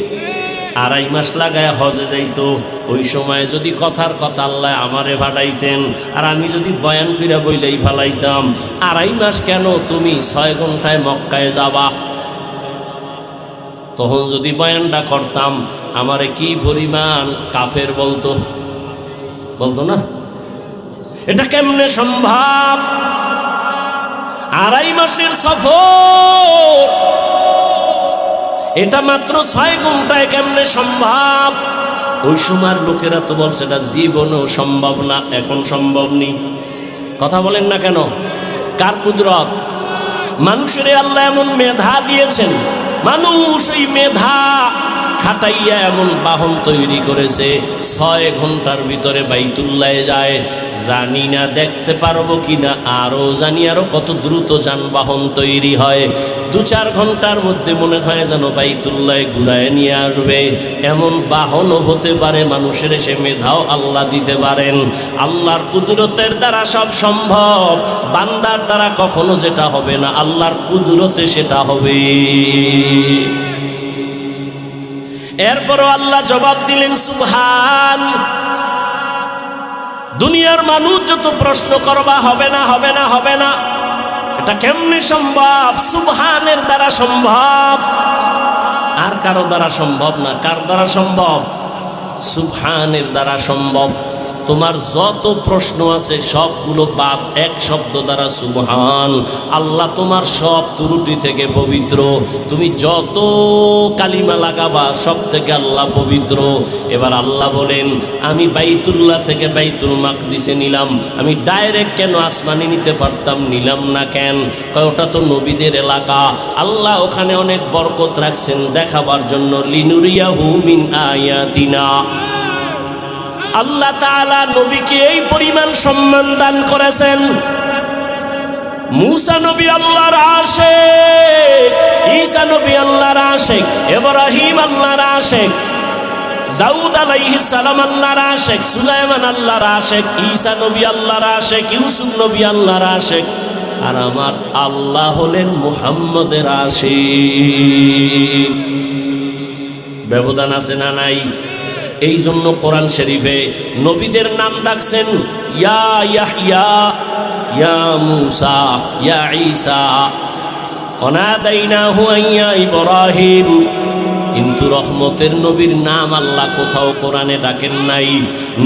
2.5 মাস লাগায় হজে যাইতো। ওই সময় যদি কথার কথা আল্লাহ আমারে ভাড়াইতেন, আর আমি যদি বয়ান কইরা বইলেই ফালাইতাম, 2.5 মাস কেন, তুমি 6 ঘন্টায় মক্কায় যাবা। তখন যদি বয়ানটা করতাম, আমারে কি পরিমাণ কাফের বলতো, বলতো না? এটা কেমনে সম্ভব? 2.5 মাসের সফর, এটা মাত্র 6 ঘন্টায় কেমনে সম্ভব? ওই সময়ের লোকেরা তো বলছে এটা জীবনেও সম্ভব না, এখন সম্ভব নেই। কথা বলেন না কেন? কার কুদরত? মানুষের আল্লাহ এমন মেধা দিয়েছেন, মানুষ এই মেধা খাটাইয়া এমন বাহন তৈরি করেছে, 6 ঘন্টার ভিতরে বাইতুল্লাহে যায়। জানি না দেখতে পারবো কিনা, আরো জানি আরো কত দ্রুত যানবাহন তৈরি হয়। 2-4 ঘন্টার মধ্যে মনে হয় যেন বাইতুল্লাহে ঘুরায় নিয়ে আসবে, এমন বাহনও হতে পারে। মানুষের সে মেধাও আল্লাহ দিতে পারেন। আল্লাহর কুদরতের দ্বারা সব সম্ভব, বান্দার দ্বারা কখনো যেটা হবে না, আল্লাহর কুদরতে সেটা হবে। এরপরও আল্লাহ জবাব দিলেন, সুবহান। দুনিয়ার মানুষ যত প্রশ্ন করবা, হবে না, হবে না, হবে না, এটা কেমনে সম্ভব? সুবহানের দ্বারা সম্ভব, আর কারো দ্বারা সম্ভব না। কার দ্বারা সম্ভব? সুবহানের দ্বারা সম্ভব। তোমার যত প্রশ্ন আছে সবগুলো বাদ, এক শব্দ দ্বারা সুবহান। আল্লাহ তোমার সব ত্রুটি থেকে পবিত্র। তুমি যত কালিমা লাগাবা সব থেকে আল্লাহ পবিত্র। এবার আল্লাহ বলেন, আমি বাইতুল্লাহ থেকে বাইতুল মাকদিসে নিলাম, আমি ডাইরেক্ট কেন আসমানে নিতে পারতাম, নিলাম না কেন? কয় ওটা তো নবীদের এলাকা, আল্লাহ ওখানে অনেক বরকত রাখছেন দেখাবার জন্য। লিনুরিয়াহু মিন আয়াতিনা। আল্লাহ তাআলা নবীকে এই পরিমাণ সম্মান দান করেছেন। মুসা নবী আল্লাহর আশিক, ঈসা নবী আল্লাহর আশিক, ইব্রাহিম আল্লাহর আশিক, দাউদ আলাইহিস সালাম আল্লাহর আশিক, সুলাইমান আল্লাহর আশিক, ঈসা নবী আল্লাহর আশিক, ইউসুফ নবী আল্লাহর আশিক। আর আমার আল্লাহ হলেন মুহাম্মদের আশিক। ব্যবধান আছে না নাই? এই জন্য কোরআন শরীফে নবীদের নাম ডাকছেন ইয়া ইয়াহইয়া, ইয়া মূসা, ইয়া ঈসা, ওয়ানাদাইনাহু ইয়া ইব্রাহিম। কিন্তু রহমতের নবীর নাম আল্লাহ কোথাও কোরআনে ডাকেন নাই।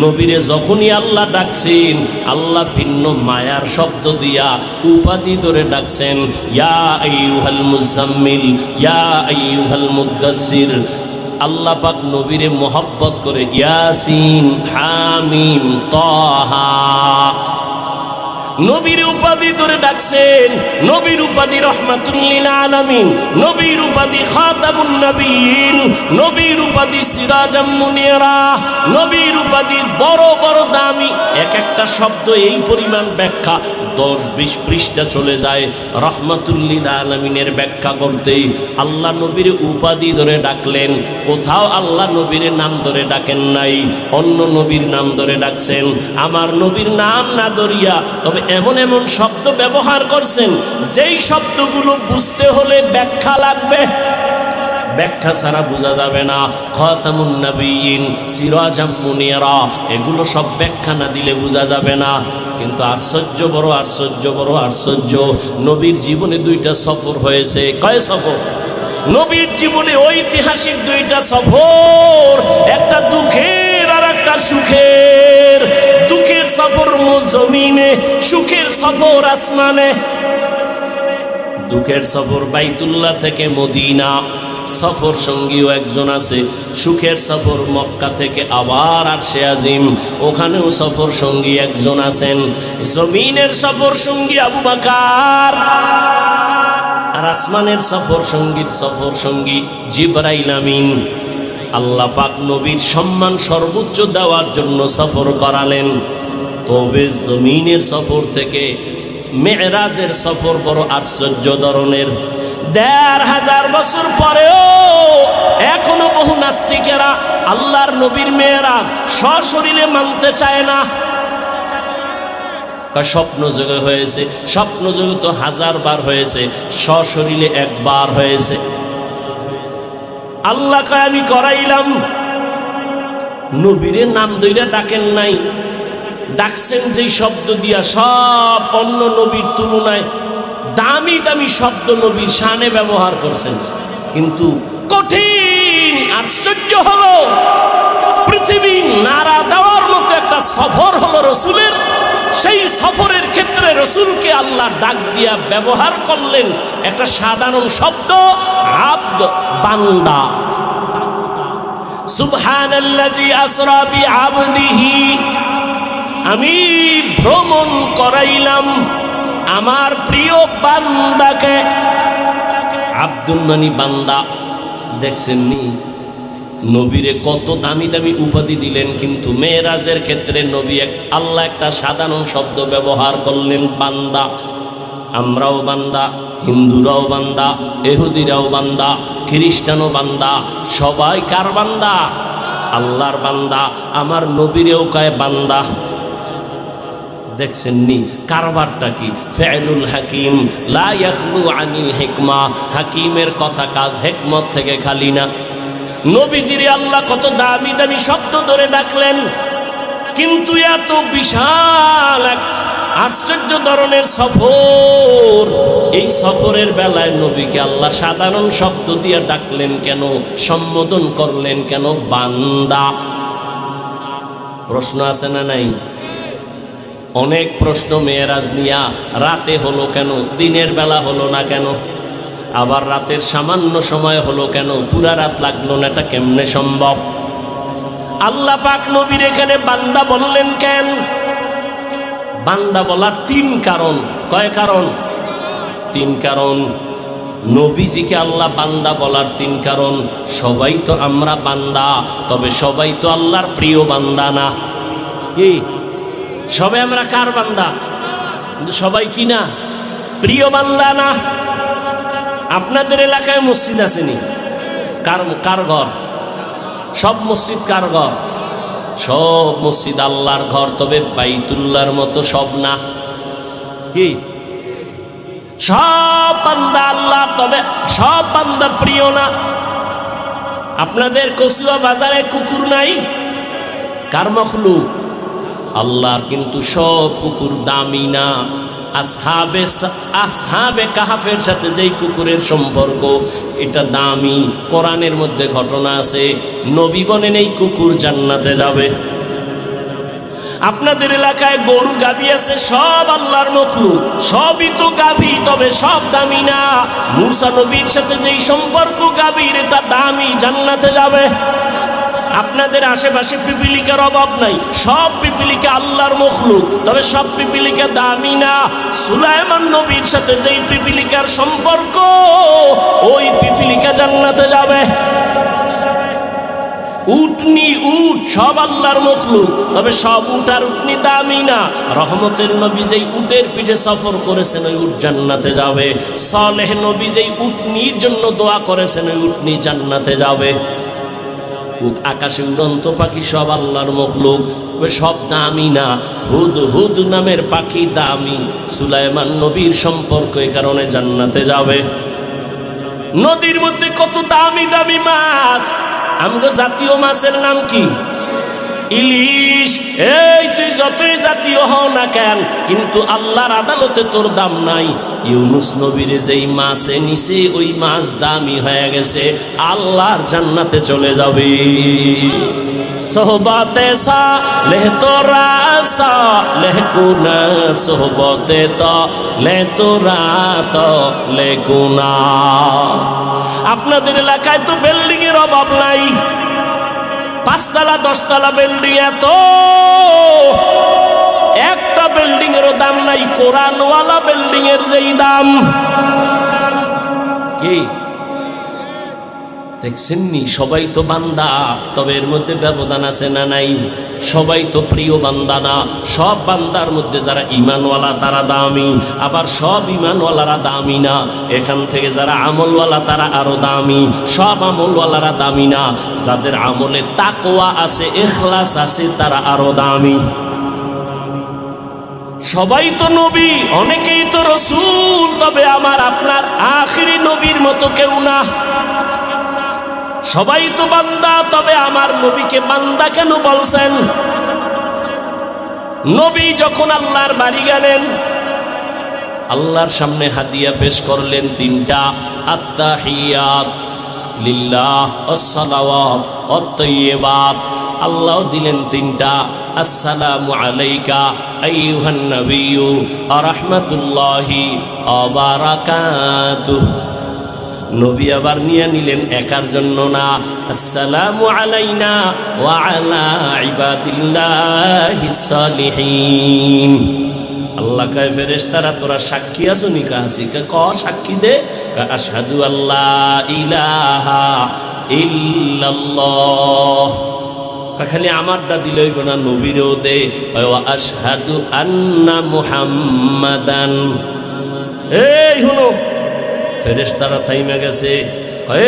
নবীরে যখনই আল্লাহ ডাকছেন, আল্লাহ ভিন্ন মায়ার শব্দ দিয়া উপাধি ধরে ডাকছেন, ইয়া আইয়ুহাল মুজাম্মিল, ইয়া আইয়ুহাল মুদ্দাসসির। আল্লাহ পাক নবীরে মোহাব্বত করে ইয়াসিন, হামিম, তাহা। নবীর উপাধি ধরে ডাকছেন, নবীর উপাধি রহমাতুল লিল আলামিন, নবীর উপাধি খাতামুন নবীন, নবীর উপাধি সিরাজাম মুনিরা, নবীর উপাধি বড় বড় দামি এক একটা শব্দ এই পরিমাণ ব্যাখ্যা 10-20 পৃষ্ঠা চলে যায় রহমাতুল লিল আলামিনের ব্যাখ্যা করতে। আল্লাহ নবীর উপাধি ধরে ডাকলেন, কোথাও আল্লাহ নবীর নাম ধরে ডাকেন নাই, অন্য নবীর নাম ধরে ডাকছেন। আমার নবীর নাম না ধরিয়া তবে এমন এমন শব্দ ব্যবহার করছেন যেই শব্দগুলো বুঝতে হলে ব্যাখ্যা লাগবে, ব্যাখ্যা ছাড়া বোঝা যাবে না। খাতামুন নবিয়্যিন, সিরাজাম মুনিরা, এগুলো সব ব্যাখ্যা না দিলে বোঝা যাবে না। কিন্তু আশ্চর্য বড় আশ্চর্য বড় আশ্চর্য, নবীর জীবনে 2টা সফর হয়েছে। কয় সফর? নবীর জীবনে ঐতিহাসিক 2টা সফর, একটা দুঃখের আর একটা সুখের। দুঃখের সফর জমিনে, সুখের সফর আসমানে। দুঃখের সফর বাইতুল্লাহ থেকে মদিনা, সফর সঙ্গীও একজন আছে। সুখের সফর মক্কা থেকে আবার আরশে আজিম, ওখানেও সফর সঙ্গী একজন আছেন। জমিনের সফর সঙ্গী আবু বকর, আর আসমানের সফর সঙ্গী জিবরাইল আমিন। আল্লাহ পাক নবীর সম্মান সর্বোচ্চ দেওয়ার জন্য সফর করালেন। তবে জমিনের সফর থেকে মেরাজের সফর বড় আশ্চর্য ধরনের। 1500 বছর পরেও এখনো বহু নাস্তিকেরা আল্লাহর নবীর মেরাজ সশরীরে মানতে চায় না। স্বপ্ন যোগে হয়েছে, স্বপ্ন যোগে তো 1000 বার হয়েছে, সশরীরে একবার হয়েছে। আল্লাহ কয় আমি করাইলাম। নবীরের নাম ধইরা ডাকেন নাই, ডাকছেন যেই শব্দ দিয়া সব অন্য নবীর তুলনায় দামি দামি শব্দ নবীর শানে ব্যবহার করছেন। কিন্তু কঠিন আশ্চর্য হলো, পৃথিবী নাড়া দেওয়ার মতো একটা সফর হলো রসুলের। সেই সফরের ক্ষেত্রে রসুলকে আল্লাহ ডাক দিয়া ব্যবহার করলেন একটা সাধারণ শব্দ, আব্দ, বান্দা। সুবহানাল্লাযী আসরা বিআবদিহি, আমি ভ্রমণ করাইলাম আমার প্রিয় বান্দাকে। আব্দুল মানি বান্দা। দেখছেন নি নবীরে কত দামি দামি উপাধি দিলেন, কিন্তু মেরাজের ক্ষেত্রে নবী আল্লাহ একটা সাধারণ শব্দ ব্যবহার করলেন, বান্দা। আমরাও বান্দা, হিন্দুরাও বান্দা, ইহুদিরাও বান্দা, খ্রিস্টানও বান্দা, সবাই কার বান্দা? আল্লাহর বান্দা। আমার নবীরেও কয় বান্দা। দেখছেন নি কারবারটা কি? ফেলুল হাকিম লা ইয়াখলু আনিল হিকমা, হাকিমের কথা কাজ হিকমত থেকে খালি না। নবীজিরে আল্লাহ কত দামি দামি শব্দ ধরে ডাকলেন, কিন্তু এত বিশাল এক আশ্চর্য ধরনের সফর, এই সফরের বেলায় নবীকে আল্লাহ সাধারণ শব্দ দিয়ে ডাকলেন কেন? সম্বোধন করলেন কেন? বান্দা। প্রশ্ন আছে না নাই? অনেক প্রশ্ন মেয়েরাজ নিয়া। রাতে হলো কেন? দিনের বেলা হলো না কেন? আবার রাতের সামান্য সময় হলো কেন? পুরা রাত লাগলো না, এটা কেমনে সম্ভব? আল্লাহ পাক নবীর এখানে বান্দা বললেন কেন? বান্দা বলার 3 কারণ। কয় কারণ? 3 কারণ। নবীজিকে আল্লাহ বান্দা বলার 3 কারণ। সবাই তো আমরা বান্দা, তবে সবাই তো আল্লাহর প্রিয় বান্দা না। কি সবাই আমরা কার বান্দা? কিন্তু সবাই কি না? প্রিয় বান্দা না। আপনাদের এলাকায় মসজিদ আসেনি? কার ঘর? সব মসজিদ কার ঘর? সব মসজিদ আল্লাহর ঘর, তবে বাইতুল্লাহর মতো সব না। কি সব বান্দা আল্লাহ, তবে সব বান্দা প্রিয় না। আপনাদের কচুয়া বাজারে কুকুর নাই? কার মখলুক? আল্লাহর। কিন্তু সব কুকুর দামি না। আসহাবে কাহাফের সাথে যেই কুকুরের সম্পর্ক, এটা দামি। কোরআনের মধ্যে ঘটনা আছে, নবী বলেন এই কুকুর জান্নাতে যাবে। আপনাদের এলাকায় গরু গাভী আছে, সব আল্লাহর মখলুক, সবই তো গাভী, তবে সব দামি না। মুসা নবীর সাথে যেই সম্পর্ক গাভীর, এটা দামি, জান্নাতে যাবে। আপনাদের আশেপাশে পিপিলিকার অভাব নাই, সব পিপিলিকা আল্লাহর মখলুক, তবে সব পিপিলিকা দামি না। সুলাইমান নবীর সাথে যেই পিপিলিকার সম্পর্ক, ওই পিপিলিকা জান্নাতে যাবে। উটনি, উট সব আল্লাহর মখলুক, তবে সব উট আর উটনি দামি না। রহমতের নবী যেই উটের পিঠে সফর করেছেন, ওই উট জান্নাতে যাবে। সালেহ নবী যেই উটনির জন্য দোয়া করেছেন, ওই উটনি জান্নাতে যাবে। আকাশে উড়ন্ত পাখি সব আল্লাহর মখলুক, সব দামি না। হুদ হুদ নামের পাখি দামি। সুলাইমান নবীর সম্পর্ক এই কারণে জান্নাতে যাবে। নদীর মধ্যে কত দামি দামি মাছ। আমগো জাতীয় মাছের নাম কি? ইলিশ। এই তুই যতই জাতীয় হও না কেন, কিন্তু আল্লাহর আদালতে তোর দাম নাই। ইউনুস নবীরে যেই মাছে নিছে, ওই মাছ দামি হয়ে গেছে, আল্লাহর জান্নাতে চলে যাবে। সোহবতে সালেহ তোরা সালেহ গুনা, সোহবতে তালেহ তোরা তালেহ গুনা। আপনাদের এলাকায় তো বিল্ডিং এর অভাব নাই, 5 তলা 10 তলা বিল্ডিং, এত একটা বিল্ডিং এরও দাম নাই কোরআনওয়ালা বিল্ডিং এর যেই দাম। কি দেখছেননি? সবাই তো বান্দা, তবে এর মধ্যে ব্যবধান আছে না নাই? সবাই তো প্রিয় বান্দা না। সব বান্দার মধ্যে যারা ইমানওয়ালা তারা দামি, আবার সব ইমানওয়ালারা দামি না। এখান থেকে যারা আমলওয়ালা তারা আরো দামি, সব আমলওয়ালারা দামি না। যাদের আমলে তাকওয়া আছে, ইখলাস আছে, তারা আরো দামি। সবাই তো নবী, অনেকেই তো রসুল, তবে আমার আপনার আখিরি নবীর মতো কেউ না। সবাই তো বান্দা, তবে আমার নবীকে বান্দা কেন বলছেন? নবী যখন আল্লাহর বাড়ি গেলেন, আল্লাহর সামনে হাদিয়া পেশ করলেন 3টা, আত্তাহিয়াত লিল্লাহ ওয়াসসালাওয়াত ওয়াত-তাইয়্যিবাত। আল্লাহ দিলেন 3টা, আসসালামু আলাইকা আইয়ুহান নাবিয়্যু ওয়া রাহমাতুল্লাহি ওয়া বারাকাতুহু। নবী আবার নিয়ে নিলেন একার জন্য না, আসসালামু আলাইনা ওয়া আলা ইবাদিল্লাহিস সালিহিন। আল্লাহ কয় ফেরেশতারা তোরা সাক্ষী আছো নি? কাছি ক সাক্ষী দে। আশহাদু আল্লা ইলাহা ইল্লাল্লাহ। খালি আমারটা দিলে হইব না, নবীরও দে। ওয়া আশহাদু আন্না মুহাম্মাদান। এই হুনো, ফেরেশতারা থাইমে গেছে।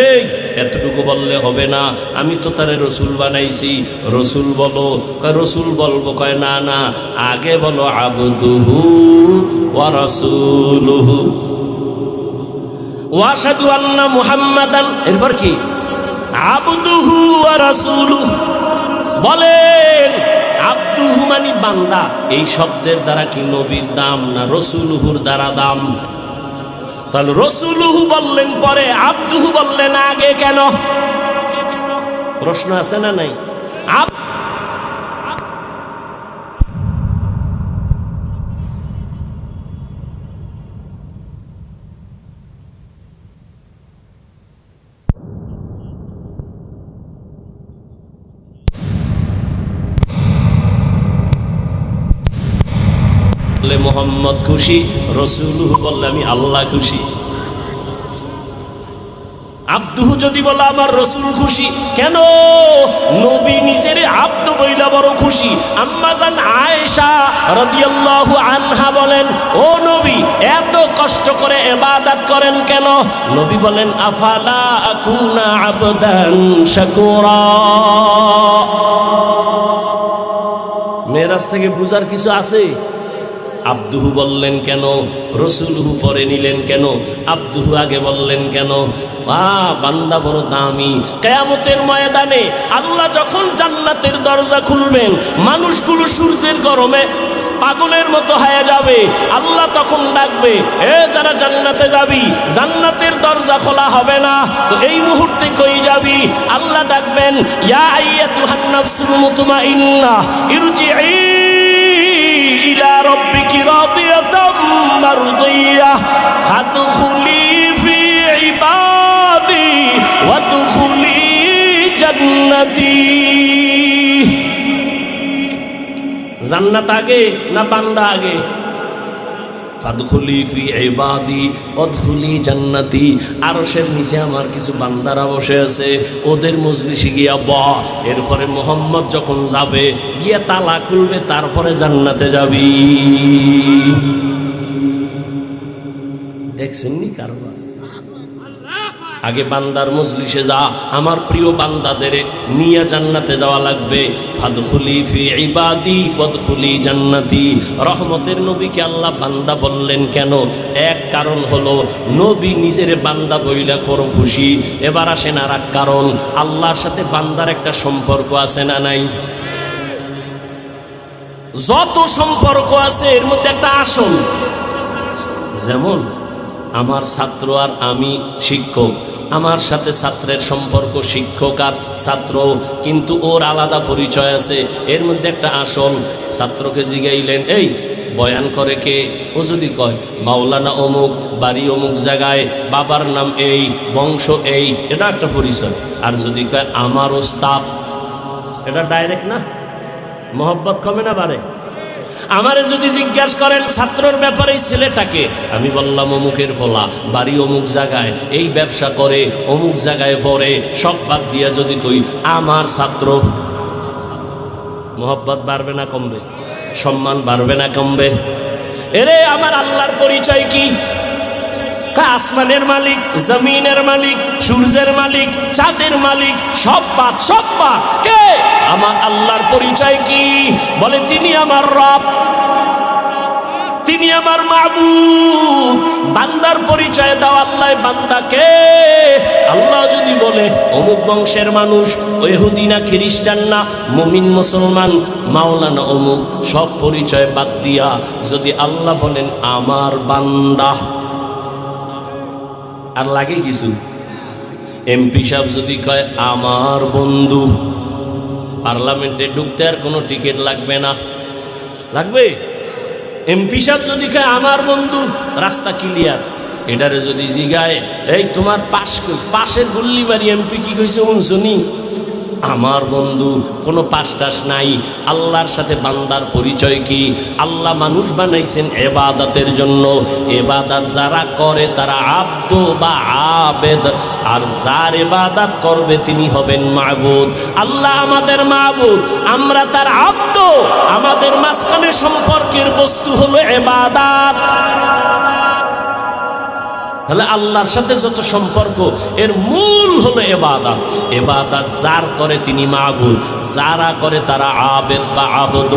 এই এতটুকু বললে হবে না, আমি তো তারে রসুল বানাইছি, রসুল বলো। কয় রসুল বলবো? কয় না না, আগে বলো আবদুহু ওয়া রাসূলুহু ওয়া আশহাদু আন্না মুহাম্মাদান। এরপর কি? আবদুহু ওয়া রাসূলুহু। বলেন আবদুহু মানে বান্দা। এই শব্দের দ্বারা কি নবীর দাম, না রসুলুহুর দ্বারা দাম? তাহলে রসুলুহু বললেন পরে, আবদুহু বললেন আগে কেন? প্রশ্ন আছে না নাই? মোহাম্মদ খুশি, রসুলুহু বললে আমি আল্লাহ খুশি। আব্দুহু যদি বলে আমার রসুল খুশি, কেন? নবী নিজের আব্দু বইলা বড় খুশি। আম্মা জান আয়েশা রাদিয়াল্লাহু আনহা বলেন, ও নবী এত কষ্ট করে ইবাদত করেন কেন? নবী বলেন, আফালা আকুনা আবদান শাকুরা। মেরাজ থেকে বুঝার কিছু আছে? আব্দুহু বললেন কেন? রসুলহু পরে নিলেন কেন? আব্দুহু আগে বললেন কেন? বান্দা বড় দামি। কিয়ামতের ময়দানে আল্লাহ যখন জান্নাতের দরজা খুলবেন, মানুষগুলো সূর্যের গরমে পাগলের মতো হয়ে যাবে। আল্লাহ তখন ডাকবে, এ যারা জান্নাতে যাবি, জান্নাতের দরজা খোলা হবে না, তো এই মুহূর্তে কই যাবি? আল্লাহ ডাকবেন, ইয়া আইয়াতুহান নাফসুল মুতমাইন্নাহ ইরজিই ইলা রাব্বিকি রাদিয়াতাম মারদিয়াহ ফাদখুলি ফি ইবাদি ওয়াদখুলি জান্নাতি। জান্নাত আগে না বান্দা আগে? ফাদখুলি ফি ইবাদি ওয়াদখুলি জান্নাতি। আরশের নিচে আমার কিছু বান্দারা বসে আছে, ওদের মজলিসে গিয়া বহ। এরপরে মোহাম্মদ যখন যাবে গিয়া তালা খুলবে, তারপরে জান্নাতে যাবি। দেখছেন নি কারবার? আগে বান্দার মজলিসে যা, আমার প্রিয় বান্দাদের নিয়ে জান্নাতে যাওয়া লাগবে। ফাদখুলি ফি ইবাদি ওয়াদখুলি জান্নাতি। রহমতের নবীকে আল্লাহ বান্দা বললেন কেন? এক কারণ হলো নবী নিজের বান্দা বইলা করো খুশি। এবার আসেন আর এক কারণ, আল্লাহর সাথে বান্দার একটা সম্পর্ক আছে না নাই? যত সম্পর্ক আছে এর মধ্যে একটা আসল, যেমন আমার ছাত্র আর আমি শিক্ষক, আমার সাথে ছাত্রের সম্পর্ক শিক্ষক আর ছাত্র, কিন্তু ওর আলাদা পরিচয় আছে। এর মধ্যে একটা আসল। ছাত্রকে জিগাইলেন, এই বয়ান করে কে? ও যদি কয় মাওলানা অমুক, বাড়ি অমুক জায়গায়, বাবার নাম এই, বংশ এই, এটা একটা পরিচয়। আর যদি কয় আমার ওস্তাদ, এটা ডাইরেক্ট না? মহব্বত কমে না বাড়ে? আমারে যদি জিজ্ঞাসা করেন ছাত্রর ব্যাপারে ছেলেটাকে, আমি বললাম অমুকের ফলা, বাড়ি অমুক জায়গায়, এই ব্যবসা করে, অমুক জায়গায় পড়ে, সব বাদ দিয়া যদি কই আমার ছাত্র, মহব্বত বাড়বে না কমবে? সম্মান বাড়বে না কমবে? এরে আমার আল্লাহর পরিচয় কি? আসমানের মালিক, জমিনের মালিক, সূর্যের মালিক, চাঁদের মালিক, সব বাদ কে? আমার আল্লাহর পরিচয় কি? বলে তিনি আমার রব, তিনি আমার মাবুদ। বান্দার পরিচয় দাও আল্লাহ বান্দাকে। আল্লাহ যদি বলে অমুক বংশের মানুষ, ইহুদি না খ্রিস্টান না মুমিন মুসলমান, মাওলানা অমুক, সব পরিচয় বাদ দিয়া যদি আল্লাহ বলেন আমার বান্দা, আর লাগে কিছু? এমপি সাহেব যদি কয় আমার বন্ধু, পার্লামেন্টে ঢুকতে আর কোনো টিকিট লাগবে না? লাগবে? এমপি সাহেব যদি কয় আমার বন্ধু, রাস্তা ক্লিয়ার। এটারে যদি জিগায় এই তোমার পাশের গুল্লি বাড়ি এমপি কি কইছে শুনি, আমার বন্ধু, কোনো পাশ টাস নাই। আল্লাহর সাথে বান্দার পরিচয় কি? আল্লাহ মানুষ বানাইছেন ইবাদতের জন্য। ইবাদত যারা করে তারা আব্দ বা আবেদ, আর যার ইবাদত করবে তিনি হবেন মাবুদ। আল্লাহ আমাদের মাবুদ, আমরা তার আব্দ। আমাদের মাঝখানে সম্পর্কের বস্তু হলো ইবাদত। তাহলে আল্লাহর সাথে যত সম্পর্ক এর মূল হলো ইবাদত। ইবাদত যার করে তিনি মাবুদ, যারা করে তারা আবেদ বা আবদ।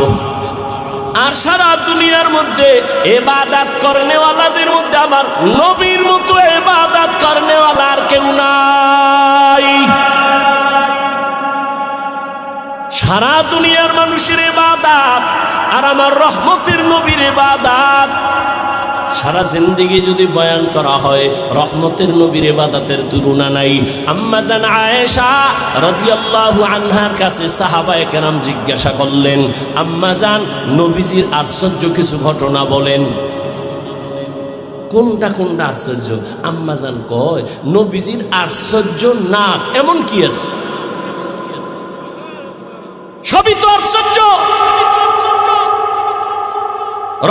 আর সারা দুনিয়ার মধ্যে ইবাদত করনেওয়ালাদের মধ্যে আমার নবীর মতো ইবাদত করনেওয়ালা আর কেউ নাই। সারা দুনিয়ার মানুষের ইবাদত আর আমার রহমতের নবীর ইবাদত। সারা জিন্দেগি যদি বয়ান করা হয়, রহমতের নবীর ইবাদতের তুলনা নাই। আম্মা জান আয়েশা রাদিয়াল্লাহু আনহার কাছে সাহাবায়ে কেরাম জিজ্ঞাসা করলেন, আম্মা জান নবীজির আশ্চর্য কিছু ঘটনা বলেন। কোনটা কোনটা আশ্চর্য? আম্মা জান কয় নবীজির আশ্চর্য না এমন কি আছে? সবই তো আশ্চর্য।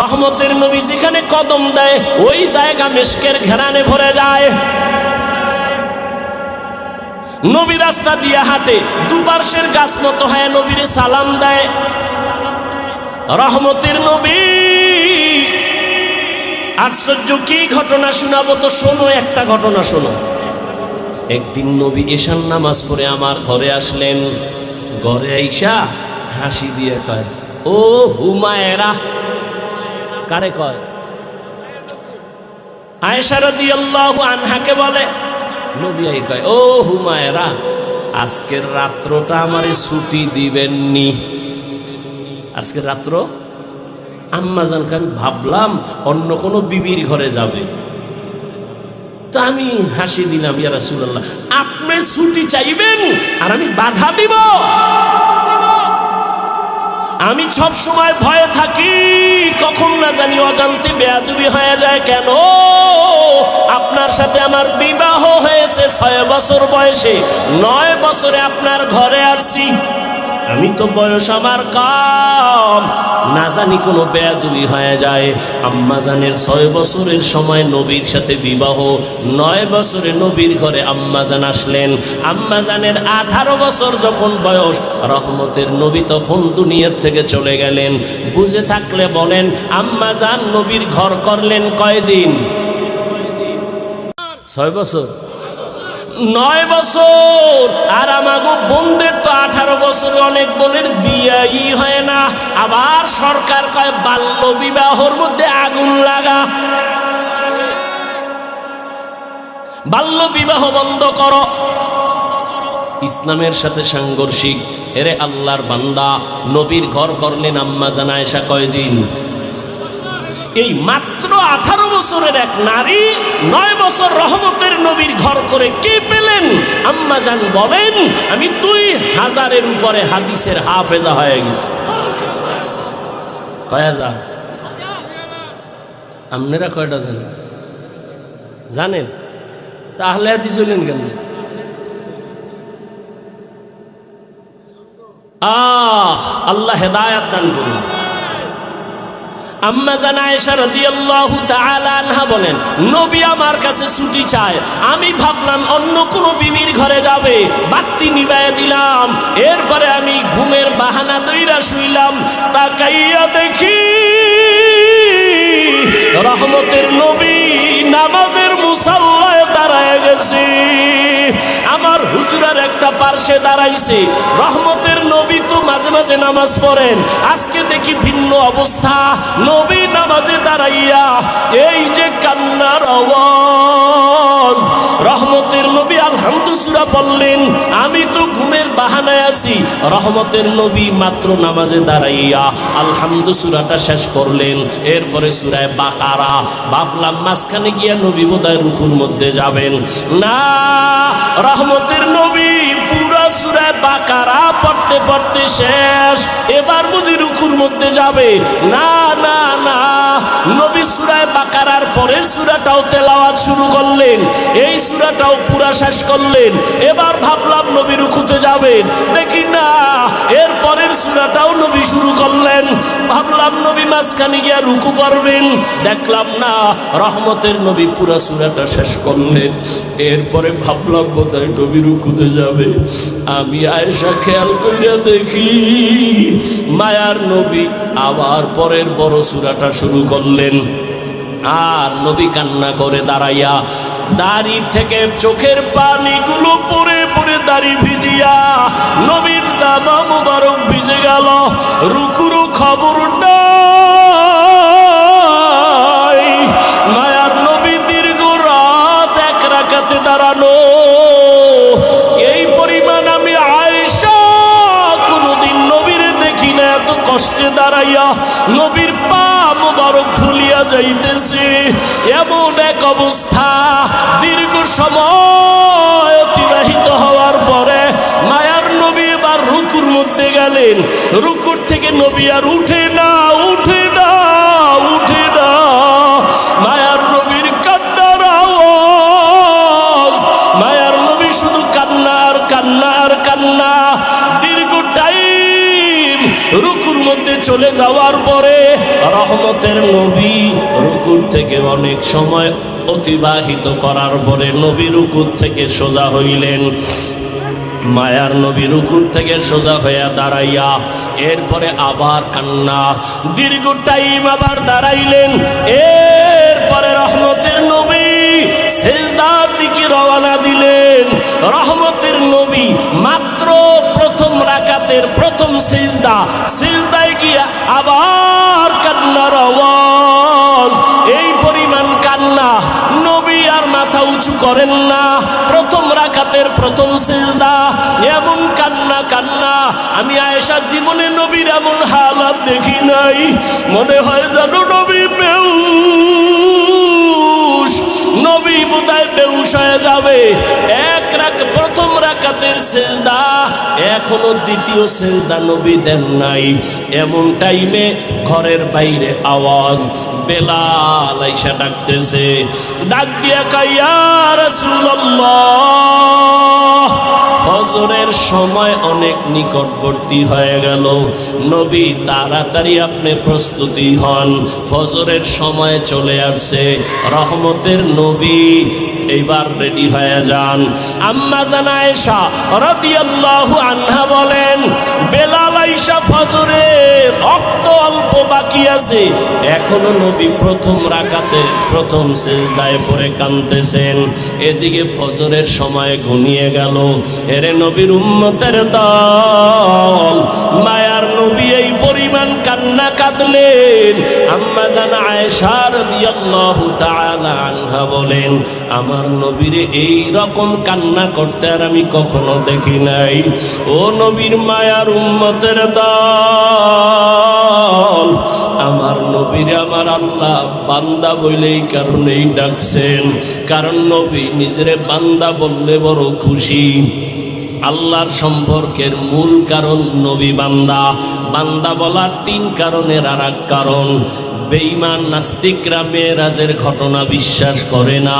রহমতের নবী যেখানে কদম দেয় ওই জায়গা মিশকের ঘেরানে ভরে যায়। নবী রাস্তা দিয়ে হাঁটে, দুপার্শ্বের গাছ নত হয় নবীর সালাম দেয়। রহমতের নবী আশ্চর্য কি ঘটনা শোনাবো তো শোনো, একটা ঘটনা শোনো। একদিন নবী এশার নামাজ পড়ে আমার ঘরে আসলেন। ঘরে আইসা হাসি দিয়ে কয়, ও হুমায়রা। কারে কয়? আয়েশা রাদিয়াল্লাহু আনহাকে বলে। নবী আই কয়, ও হুমায়রা, আজকের রাত্রটা আমারে ছুটি দিবেননি? আজকের রাত্র? আম্মা জান আমি ভাবলাম অন্য কোনো বিবির ঘরে যাবে, তো আমি হাসি দিলাম, ইয়া রাসূলুল্লাহ আপনি ছুটি চাইবেন আর আমি বাধা দিব? আমি সব সময় ভয়ে থাকি কখন না জানি অজান্তে বেয়াদবি হয়ে যায়। কেন? আপনার সাথে আমার বিবাহ হয়েছে 6 বছর বয়সে, 9 বছরে আপনার ঘরে আসছি। আমি তো বয়স আমার কম, না জানি কোনো বেয়াদবি হয়ে যায়। আম্মাজানের 6 বছরের সময় নবীর সাথে বিবাহ, 9 বছরে নবীর ঘরে আম্মাজান আসলেন। আম্মাজানের 18 বছর যখন বয়স, রহমতের নবী তখন দুনিয়ার থেকে চলে গেলেন। বুঝে থাকলে বলেন, আম্মাজান নবীর ঘর করলেন কয়দিন? 6 বছর, 9 বছর। আর আমাগো বোনদের তো 18 বছরে অনেক বোনের বিয়েই হয় না। আবার সরকার কয় বাল্য বিবাহর মধ্যে আগুন লাগা, বাল্য বিবাহ বন্ধ করো। ইসলামের সাথে সাংঘর্ষিক। এরে আল্লাহর বান্দা, নবীর ঘর করলেন আম্মাজান আয়েশা কয়দিন? এই মাত্র 18 বছরের এক নারী 9 বছর রহমতের নবীর ঘর করে কে পেলেন? আম্মাজান বলেন, আমি 2000-এর উপরে হাদিসের হাফেজা হয়ে গেছি। কয় হাজার? আপনারা কয়টা জানেন? জানেন? তাহলে হাদিস হইলেন কেন? আল্লাহ হেদায়াত দান করুন। আম্মাজান আয়েশা রাদিয়াল্লাহু তাআলা আনহা বলেন, নবী আমার কাছে ছুটি চায়। আমি ভাবলাম অন্য কোনো বিবির ঘরে যাবে, বাতি নিভাইয়া দিলাম। এরপরে আমি ঘুমের বাহানা দইরা শুইলাম। তাকাইয়া দেখি রহমতের নবী নামাজের মুসাল্লায় দাঁড়ায় গেছে। আমার হুজুরের একটা পার্শ্বে দাঁড়াইছে। রহমতের নবী তো মাঝে মাঝে নামাজ পড়েন, আজকে দেখি ভিন্ন অবস্থা। নবী নামাজে দাঁড়াইয়া এই যে কান্নার আওয়াজ, রহমতের নবী আলহামদু সূরা বললেন। আমি তো ঘুমের বাহানায় আছি। রহমতের নবী মাত্র নামাজে দাঁড়াইয়া আলহামদু সূরাটা শেষ করলেন। এরপরে সূরায়ে বাকারা। ভাবলাম মাঝখানে গিয়া নবী বোধহয় রুকুর মধ্যে যাবেন। না, রহমতের নবী পুরা সূরায়ে বাকারা পড়তে পড়তে শেষ। এবার বুঝি রুকুর মধ্যে যাবে? না না না, নবী সূরায়ে বাকারার পরের সূরাটাও তেলাওয়াত শুরু করলেন, এই সূরাটাও পুরা শেষ করলেন। এবার ভাবলাম নবী রুকুতে যাবেন, দেখি না, এর পরের সূরাটাও নবী শুরু করলেন। ভাবলাম নবী মাঝখানে গিয়া রুকু করবেন, দেখলাম না, রহমতের নবী পুরা সূরাটা শেষ করলেন। এরপরে ভাবলাম বোধহয় নবী রুকুতে যাবে। আমি আয়েশা খেয়াল কইরা দেখি মায়ার নবী আবার পরের বড় সূরাটা শুরু করলেন। আর নবী কান্না করে দাঁড়াইয়া, দাড়ি থেকে চোখের পানিগুলো পড়ে পড়ে দাড়ি ভিজিয়া নবীর জামা মুবারক ভিজে গেল। রুকুরও খবর নাই। মায়ার নবী দীর্ঘ রাত এক রাকাতে দাঁড়ানো। এই পরিমাণ আমি আয়েশা কোনদিন নবীর দেখি না এত কষ্টে দাঁড়াইয়া। নবীর পা মুবারক ফুলিয়া যাইতেছে, এমন এক অবস্থা। দীর্ঘ সময় অতিবাহিত হওয়ার পরে মায়ার নবী এবার রুকুর মধ্যে গেলেন। রুকুর থেকে নবী আর উঠে না, উঠে না, উঠে না। মায়ার নবীর কান্নার আওয়াজ, মায়ার নবী শুধু কান্না আর কান্না আর কান্না। দীর্ঘ টাইম রুকুর মধ্যে চলে যাওয়ার পরে রহমতের নবী রুকুর থেকে অনেক সময় অতিবাহিত করার পরে নবী রুকুর থেকে সোজা হইলেন। মায়ার নবী রুকুর থেকে সোজা হইয়া দাঁড়াইয়া এরপরে আবার কান্না। দীর্ঘ টাইম আবার দাঁড়াইলেন। এরপরে রহমতের নবী সিজদার দিকে রওনা দিলেন। রহমতের নবী মাত্র প্রথম রাকাতের প্রথম সিজদা, সিজদায় গিয়া আবার কান্নার আওয়াজ। এই পরিমাণ কান্না, নবী আর মাথা উঁচু করেন না। প্রথম রাকাতের প্রথম সিজদা, এমন কান্না কান্না। আমি আয়েশা জীবনে নবীর এমন হালাত দেখি নাই। মনে হয় যেন নবী বেহুশ, নবী বোধহয় বেহুশ হয়ে যাবে। প্রথম রাকাতের সিজদা, এখনো দ্বিতীয় সিজদা নবী দেন নাই। এমন টাইমে ঘরের বাইরে আওয়াজ, বেলাল আইসা ডাকতেছে। ডাক দিয়া কয়, ইয়া রাসূলুল্লাহ, ফজরের সময় অনেক নিকটবর্তী হয়ে গেল, নবী তাড়াতাড়ি আপনি প্রস্তুতি হন, ফজরের সময় চলে আসছে, রহমতের নবী এইবার রেডি হয়ে যান। আম্মা জান আয়েশা রাদিয়াল্লাহু আনহা বলেন, বেলাল আয়েশা ফজরের রক্ত অল্প বাকি আছে, এখনো নবী প্রথম রাকাতে প্রথম সিজদায় পড়ে কাঁদতেছেন, এদিকে ফজরের সময় ঘনিয়ে গেল। এরে নবীর উম্মতের দল, মায়ার নবী এই পরিমাণ কান্না কাঁদলেন। আম্মা জান আয়েশা রাদিয়াল্লাহু তাআলা আনহা বলেন, আমার নবীরে এই রকম কান্না করতে আর আমি কখনো দেখি নাই। ও নবীর মায়ার উম্মতের দল, আমার নবীরে আমার আল্লাহ বান্দা বলেই কারণেই ডাকছেন, কারণ নবী নিজের বান্দা বললে বড় খুশি। আল্লাহর সম্পর্কের মূল কারণ নবী বান্দা, বান্দা বলার তিন কারণের আর এক কারণ। বেঈমান নাস্তিকরা মেরাজের ঘটনা বিশ্বাস করে না,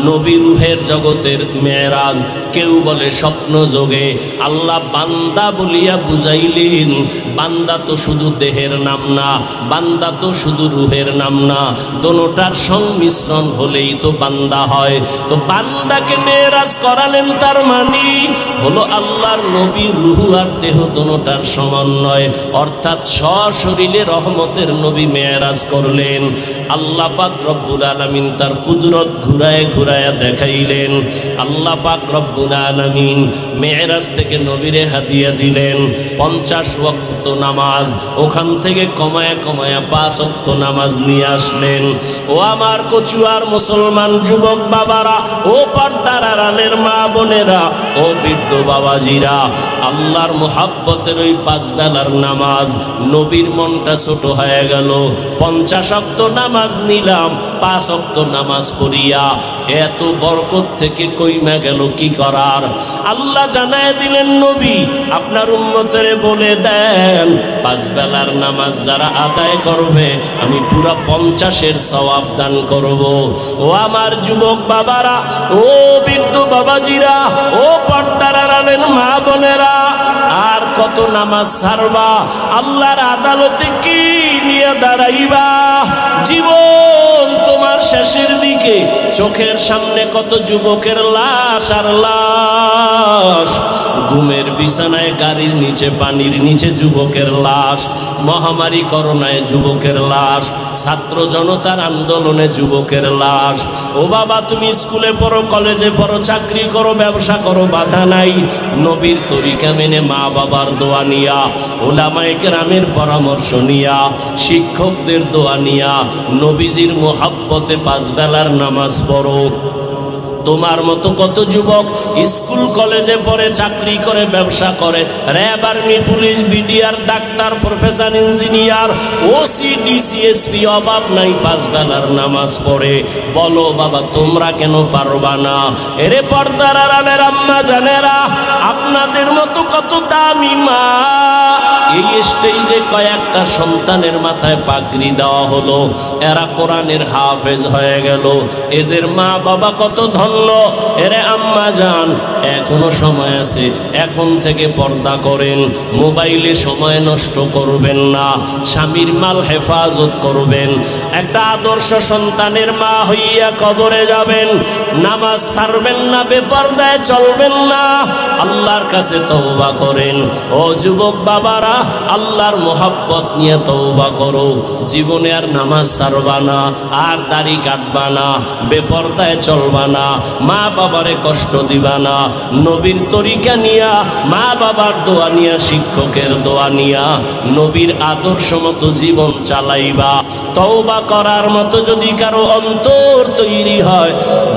নবী রুহের জগতের মেরাজ, কেউ বলে স্বপ্ন যোগে। আল্লাহ বান্দা বলিয়া বুঝাইলেন, বান্দা তো শুধু দেহের নাম না, বান্দা তো শুধু রুহের নাম না, দোনোটার সংমিশ্রণ হলেই তো বান্দা হয়। তো বান্দাকে মেরাজ করালেন, তার মানে হলো আল্লাহর নবী রুহু আর দেহ দোনোটার সমন্বয়, অর্থাৎ সশরীরে রহমতের নবী মেরাজ করলেন। আল্লাহ পাক রব্বুল আলামিন তার কুদরত ঘুরায় ঘুরায় দেখাইলেন। আল্লাহ পাক রব্বুল আলামিন মেরাজ থেকে নবীরে হাদিয়া দিলেন 50 ওয়াক্ত নামাজ, ওখান থেকে কমায়া কমায়া 5 ওয়াক্ত নামাজ নিয়ে আসলেন। ও আমার কচুয়ার মুসলমান যুবক বাবারা, ও পর্দার আড়ালের মা বোনেরা, ও বৃদ্ধ বাবাজিরা, আল্লাহর মুহাব্বতের ওই 5 বেলার নামাজ, নবীর মনটা ছোট হয়ে গেল। 50 ওয়াক্ত নামাজ নিলাম, 5 ওয়াক্ত নামাজ পড়িয়া এত বরকত থেকে কইমা গেল কি করার? আল্লাহ জানায় দিলেন, নবী আপনার উম্মতের বলে দেন, 5 বেলার নামাজ যারা আদায় করবে আমি পুরা 50-এর সওয়াব দান করব। ও আমার যুবক বাবারা, ও বৃদ্ধ বাবাজিরা, ও পর্দার আড়ালের মা বোনেরা, আর কত নামাজ ছাড়বা? আল্লাহর আদালতে কি নিয়ে দাঁড়াইবা? জীবন তোমার শেষের দিকে, চোখের সামনে কত যুবকের লাশ আর লাশ, ঘুমের বিছানায়, গাড়ির নিচে, পানির নিচে যুবকের লাশ, মহামারী করোনায় যুবকের লাশ, ছাত্র জনতার আন্দোলনে যুবকের লাশ। ও বাবা, তুমি স্কুলে পড়ো, কলেজে পড়ো, চাকরি করো, ব্যবসা করো, বাধা নাই, নবীর তরিকা মেনে মা বাবার দোয়া নিয়া, ওলামায়ে কেরামের পরামর্শ নিয়া, শিক্ষকদের দোয়া নিয়া, নবীজির মুহাব্বতে 5 বেলার নামাজ পড়ো। তোমার মতো কত যুবক স্কুল কলেজে পড়ে, চাকরি করে, ব্যবসা করে, RAB, army, police, BDR, doctor, professor, engineer, OC, DC, SP, অভাব নাই, 5 বেলার নামাজ পড়ে। বলো বাবা, তোমরা কেন পারবা না? এরে পর্দার আড়ালের আম্মা জানেরা, আপনাদের মতো কত দামি মা, এই স্টেজে কয়েকটা সন্তানের মাথায় পাগড়ি দেওয়া হলো, এরা কোরআনের হাফেজ হয়ে গেল, এদের মা বাবা কত ধন্য। এরে আম্মা জান, এখনো সময় আছে, এখন থেকে পর্দা করেন, মোবাইলে সময় নষ্ট করবেন না, স্বামীর মাল হেফাজত করবেন। একটা আদর্শ সন্তানের মা হইয়া কবরে যাবেন, নামাজ ছাড়বেন না, বেপরদায় চলবেন না, আল্লাহর কাছে তওবা করেন। ও যুবক বাবারা, আল্লাহর মোহাব্বত নিয়ে তওবা করো, জীবনে আর নামাজ ছাড়বা না, আর দাড়ি কাটবা না, বেপরদায় চলবা না, মা বাবারে কষ্ট দিবা না, নবীর তরিকা নিয়া, মা বাবার দোয়া নিয়া, শিক্ষকের দোয়া নিয়া, নবীর আদর্শ মতো জীবন চালাইবা। তওবা করার মতো যদি কারো অন্তর তৈরি হয়,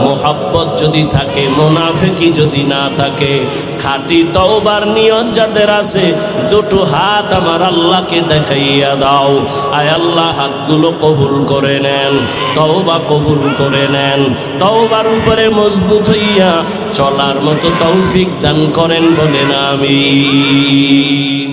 মোহাব্বত যদি থাকে, মুনাফিকি যদি না থাকে, খাঁটি তওবার নিয়ত যাদের আছে, দুটো হাত আমার আল্লাহকে দেখাইয়া দাও। আয় আল্লাহ, হাতগুলো কবুল করে নেন, তওবা কবুল করে নেন, তওবার উপরে মজবুত হইয়া চলার মতো তৌফিক দান করেন, বলেন আমিন।